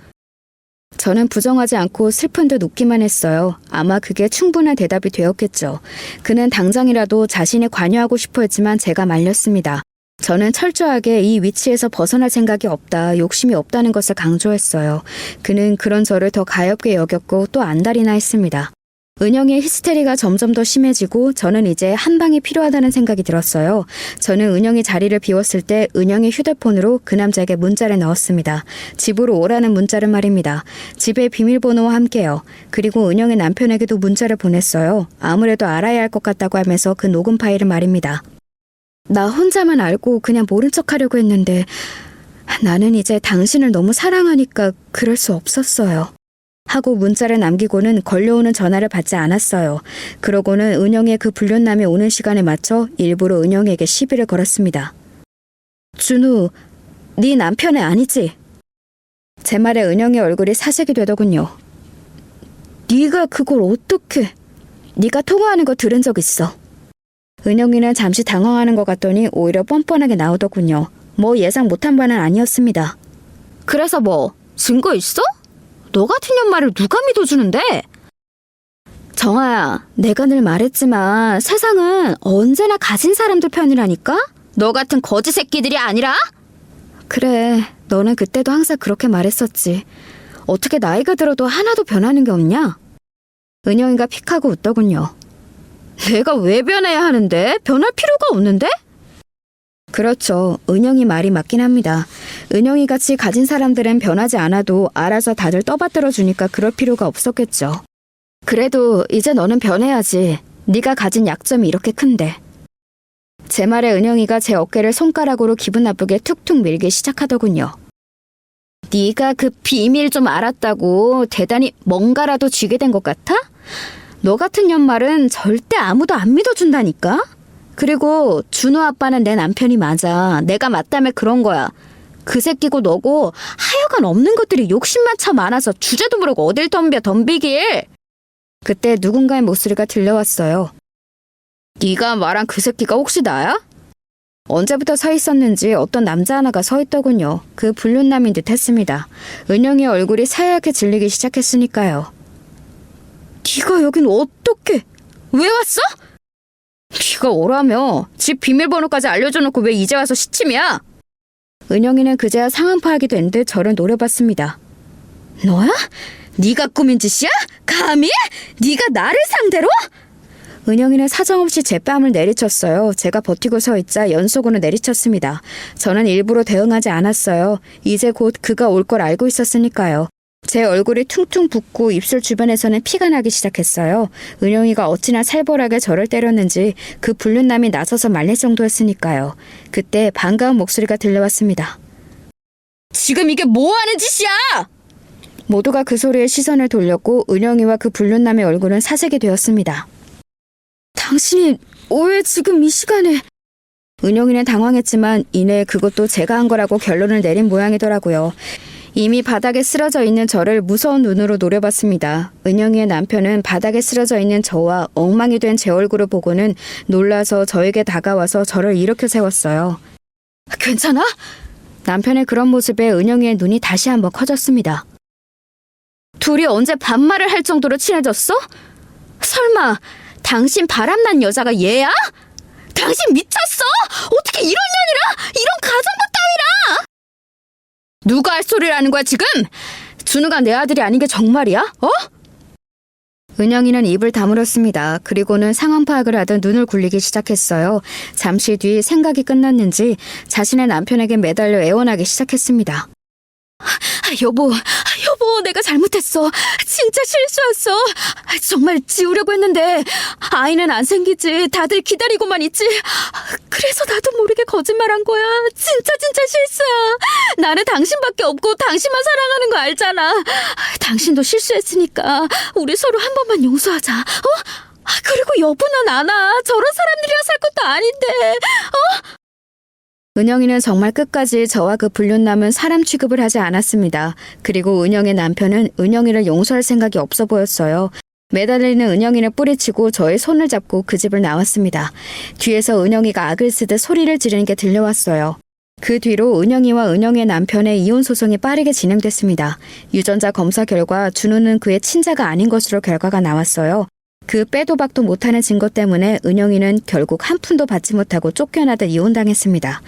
저는 부정하지 않고 슬픈 듯 웃기만 했어요. 아마 그게 충분한 대답이 되었겠죠. 그는 당장이라도 자신이 관여하고 싶어 했지만 제가 말렸습니다. 저는 철저하게 이 위치에서 벗어날 생각이 없다, 욕심이 없다는 것을 강조했어요. 그는 그런 저를 더 가엾게 여겼고 또 안달이나 했습니다. 은영이의 히스테리가 점점 더 심해지고 저는 이제 한 방이 필요하다는 생각이 들었어요. 저는 은영이 자리를 비웠을 때 은영이 휴대폰으로 그 남자에게 문자를 넣었습니다. 집으로 오라는 문자를 말입니다. 집의 비밀번호와 함께요. 그리고 은영의 남편에게도 문자를 보냈어요. 아무래도 알아야 할 것 같다고 하면서 그 녹음 파일을 말입니다. 나 혼자만 알고 그냥 모른 척하려고 했는데 나는 이제 당신을 너무 사랑하니까 그럴 수 없었어요. 하고 문자를 남기고는 걸려오는 전화를 받지 않았어요. 그러고는 은영의 그 불륜남이 오는 시간에 맞춰 일부러 은영에게 시비를 걸었습니다. 준우, 네 남편애 아니지? 제 말에 은영의 얼굴이 사색이 되더군요. 네가 그걸 어떻게? 네가 통화하는 거 들은 적 있어. 은영이는 잠시 당황하는 것 같더니 오히려 뻔뻔하게 나오더군요. 뭐 예상 못한 바는 아니었습니다. 그래서 뭐 증거 있어? 너 같은 년 말을 누가 믿어주는데? 정아야, 내가 늘 말했지만 세상은 언제나 가진 사람들 편이라니까? 너 같은 거지 새끼들이 아니라? 그래, 너는 그때도 항상 그렇게 말했었지. 어떻게 나이가 들어도 하나도 변하는 게 없냐? 은영이가 픽하고 웃더군요. 내가 왜 변해야 하는데? 변할 필요가 없는데? 그렇죠. 은영이 말이 맞긴 합니다. 은영이 같이 가진 사람들은 변하지 않아도 알아서 다들 떠받들어 주니까 그럴 필요가 없었겠죠. 그래도 이제 너는 변해야지. 네가 가진 약점이 이렇게 큰데. 제 말에 은영이가 제 어깨를 손가락으로 기분 나쁘게 툭툭 밀기 시작하더군요. 네가 그 비밀 좀 알았다고 대단히 뭔가라도 쥐게 된 것 같아? 너 같은 년말은 절대 아무도 안 믿어준다니까? 그리고 준호 아빠는 내 남편이 맞아. 내가 맞다며 그런 거야. 그 새끼고 너고 하여간 없는 것들이 욕심만 참 많아서 주제도 모르고 어딜 덤비길. 그때 누군가의 목소리가 들려왔어요. 네가 말한 그 새끼가 혹시 나야? 언제부터 서 있었는지 어떤 남자 하나가 서 있더군요. 그 불륜남인 듯 했습니다. 은영이의 얼굴이 새하얗게 질리기 시작했으니까요. 네가 여긴 어떻게? 왜 왔어? 네가 오라며. 집 비밀번호까지 알려줘놓고 왜 이제 와서 시침이야? 은영이는 그제야 상황 파악이 된 듯 저를 노려봤습니다. 너야? 네가 꾸민 짓이야? 감히? 네가 나를 상대로? 은영이는 사정없이 제 뺨을 내리쳤어요. 제가 버티고 서 있자 연속으로 내리쳤습니다. 저는 일부러 대응하지 않았어요. 이제 곧 그가 올 걸 알고 있었으니까요. 제 얼굴이 퉁퉁 붓고 입술 주변에서는 피가 나기 시작했어요. 은영이가 어찌나 살벌하게 저를 때렸는지 그 불륜남이 나서서 말릴 정도였으니까요. 그때 반가운 목소리가 들려왔습니다. 지금 이게 뭐 하는 짓이야? 모두가 그 소리에 시선을 돌렸고 은영이와 그 불륜남의 얼굴은 사색이 되었습니다. 당신이 왜 지금 이 시간에? 은영이는 당황했지만 이내 그것도 제가 한 거라고 결론을 내린 모양이더라고요. 이미 바닥에 쓰러져 있는 저를 무서운 눈으로 노려봤습니다. 은영이의 남편은 바닥에 쓰러져 있는 저와 엉망이 된 제 얼굴을 보고는 놀라서 저에게 다가와서 저를 일으켜 세웠어요. 괜찮아? 남편의 그런 모습에 은영이의 눈이 다시 한번 커졌습니다. 둘이 언제 반말을 할 정도로 친해졌어? 설마 당신 바람난 여자가 얘야? 당신 미쳤어? 어떻게 이런 년이랑 이런 가정부 따위랑? 누가 할 소리를 하는 거야 지금? 준우가 내 아들이 아닌 게 정말이야? 어? 은영이는 입을 다물었습니다. 그리고는 상황 파악을 하듯 눈을 굴리기 시작했어요. 잠시 뒤 생각이 끝났는지 자신의 남편에게 매달려 애원하기 시작했습니다. 여보, 내가 잘못했어. 진짜 실수했어. 정말 지우려고 했는데 아이는 안 생기지. 다들 기다리고만 있지. 그래서 나도 모르게 거짓말한 거야. 진짜 실수야. 나는 당신밖에 없고 당신만 사랑하는 거 알잖아. 당신도 실수했으니까 우리 서로 한 번만 용서하자. 그리고 여보는 안아. 저런 사람들이랑 살 것도 아닌데. 은영이는 정말 끝까지 저와 그 불륜남은 사람 취급을 하지 않았습니다. 그리고 은영의 남편은 은영이를 용서할 생각이 없어 보였어요. 매달리는 은영이를 뿌리치고 저의 손을 잡고 그 집을 나왔습니다. 뒤에서 은영이가 악을 쓰듯 소리를 지르는 게 들려왔어요. 그 뒤로 은영이와 은영의 남편의 이혼 소송이 빠르게 진행됐습니다. 유전자 검사 결과 준우는 그의 친자가 아닌 것으로 결과가 나왔어요. 그 빼도 박도 못하는 증거 때문에 은영이는 결국 한 푼도 받지 못하고 쫓겨나듯 이혼당했습니다.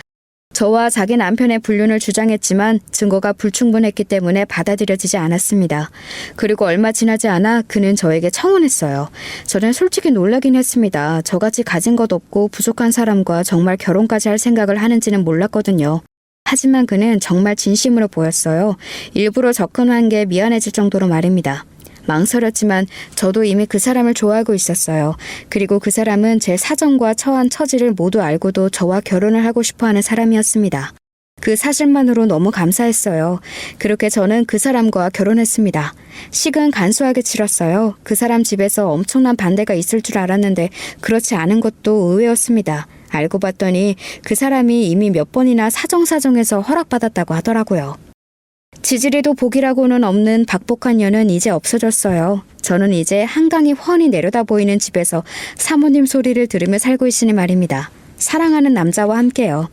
저와 자기 남편의 불륜을 주장했지만 증거가 불충분했기 때문에 받아들여지지 않았습니다. 그리고 얼마 지나지 않아 그는 저에게 청혼했어요. 저는 솔직히 놀라긴 했습니다. 저같이 가진 것 없고 부족한 사람과 정말 결혼까지 할 생각을 하는지는 몰랐거든요. 하지만 그는 정말 진심으로 보였어요. 일부러 접근한 게 미안해질 정도로 말입니다. 망설였지만 저도 이미 그 사람을 좋아하고 있었어요. 그리고 그 사람은 제 사정과 처한 처지를 모두 알고도 저와 결혼을 하고 싶어하는 사람이었습니다. 그 사실만으로 너무 감사했어요. 그렇게 저는 그 사람과 결혼했습니다. 식은 간소하게 치렀어요. 그 사람 집에서 엄청난 반대가 있을 줄 알았는데 그렇지 않은 것도 의외였습니다. 알고 봤더니 그 사람이 이미 몇 번이나 사정사정해서 허락받았다고 하더라고요. 지지리도 복이라고는 없는 박복한 년은 이제 없어졌어요. 저는 이제 한강이 훤히 내려다 보이는 집에서 사모님 소리를 들으며 살고 있으니 말입니다. 사랑하는 남자와 함께요.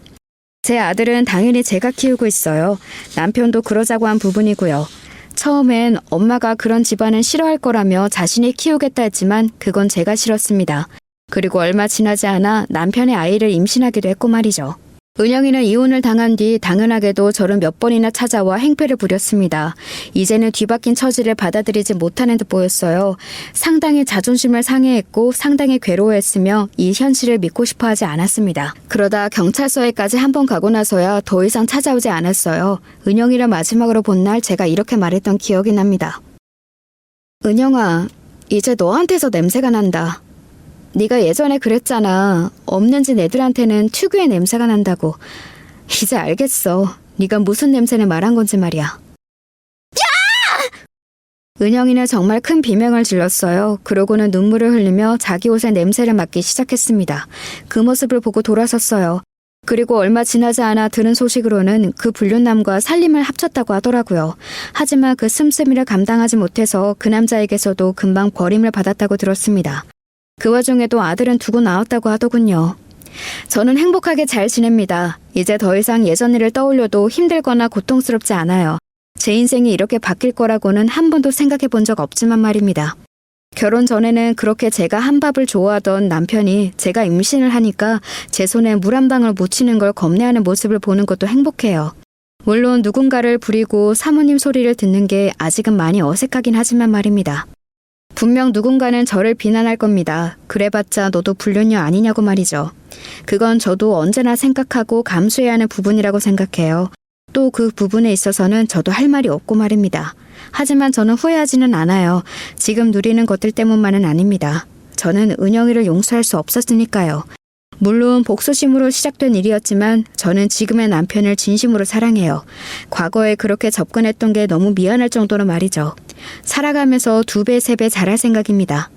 제 아들은 당연히 제가 키우고 있어요. 남편도 그러자고 한 부분이고요. 처음엔 엄마가 그런 집안은 싫어할 거라며 자신이 키우겠다 했지만 그건 제가 싫었습니다. 그리고 얼마 지나지 않아 남편의 아이를 임신하기도 했고 말이죠. 은영이는 이혼을 당한 뒤 당연하게도 저를 몇 번이나 찾아와 행패를 부렸습니다. 이제는 뒤바뀐 처지를 받아들이지 못하는 듯 보였어요. 상당히 자존심을 상해했고 상당히 괴로워했으며 이 현실을 믿고 싶어하지 않았습니다. 그러다 경찰서에까지 한 번 가고 나서야 더 이상 찾아오지 않았어요. 은영이를 마지막으로 본 날 제가 이렇게 말했던 기억이 납니다. 은영아, 이제 너한테서 냄새가 난다. 네가 예전에 그랬잖아. 없는 집 애들한테는 특유의 냄새가 난다고. 이제 알겠어. 네가 무슨 냄새를 말한 건지 말이야. 야! 은영이는 정말 큰 비명을 질렀어요. 그러고는 눈물을 흘리며 자기 옷에 냄새를 맡기 시작했습니다. 그 모습을 보고 돌아섰어요. 그리고 얼마 지나지 않아 들은 소식으로는 그 불륜남과 살림을 합쳤다고 하더라고요. 하지만 그 씀씀이를 감당하지 못해서 그 남자에게서도 금방 버림을 받았다고 들었습니다. 그 와중에도 아들은 두고 나왔다고 하더군요. 저는 행복하게 잘 지냅니다. 이제 더 이상 예전 일을 떠올려도 힘들거나 고통스럽지 않아요. 제 인생이 이렇게 바뀔 거라고는 한 번도 생각해 본 적 없지만 말입니다. 결혼 전에는 그렇게 제가 한밥을 좋아하던 남편이 제가 임신을 하니까 제 손에 물 한 방울 묻히는 걸 겁내하는 모습을 보는 것도 행복해요. 물론 누군가를 부리고 사모님 소리를 듣는 게 아직은 많이 어색하긴 하지만 말입니다. 분명 누군가는 저를 비난할 겁니다. 그래봤자 너도 불륜녀 아니냐고 말이죠. 그건 저도 언제나 생각하고 감수해야 하는 부분이라고 생각해요. 또 그 부분에 있어서는 저도 할 말이 없고 말입니다. 하지만 저는 후회하지는 않아요. 지금 누리는 것들 때문만은 아닙니다. 저는 은영이를 용서할 수 없었으니까요. 물론 복수심으로 시작된 일이었지만 저는 지금의 남편을 진심으로 사랑해요. 과거에 그렇게 접근했던 게 너무 미안할 정도로 말이죠. 살아가면서 2배, 3배 잘할 생각입니다.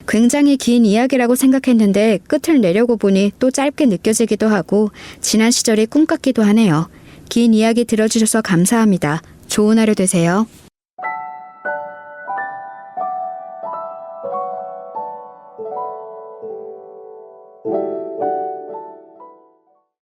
굉장히 긴 이야기라고 생각했는데 끝을 내려고 보니 또 짧게 느껴지기도 하고 지난 시절이 꿈 같기도 하네요. 긴 이야기 들어주셔서 감사합니다. 좋은 하루 되세요.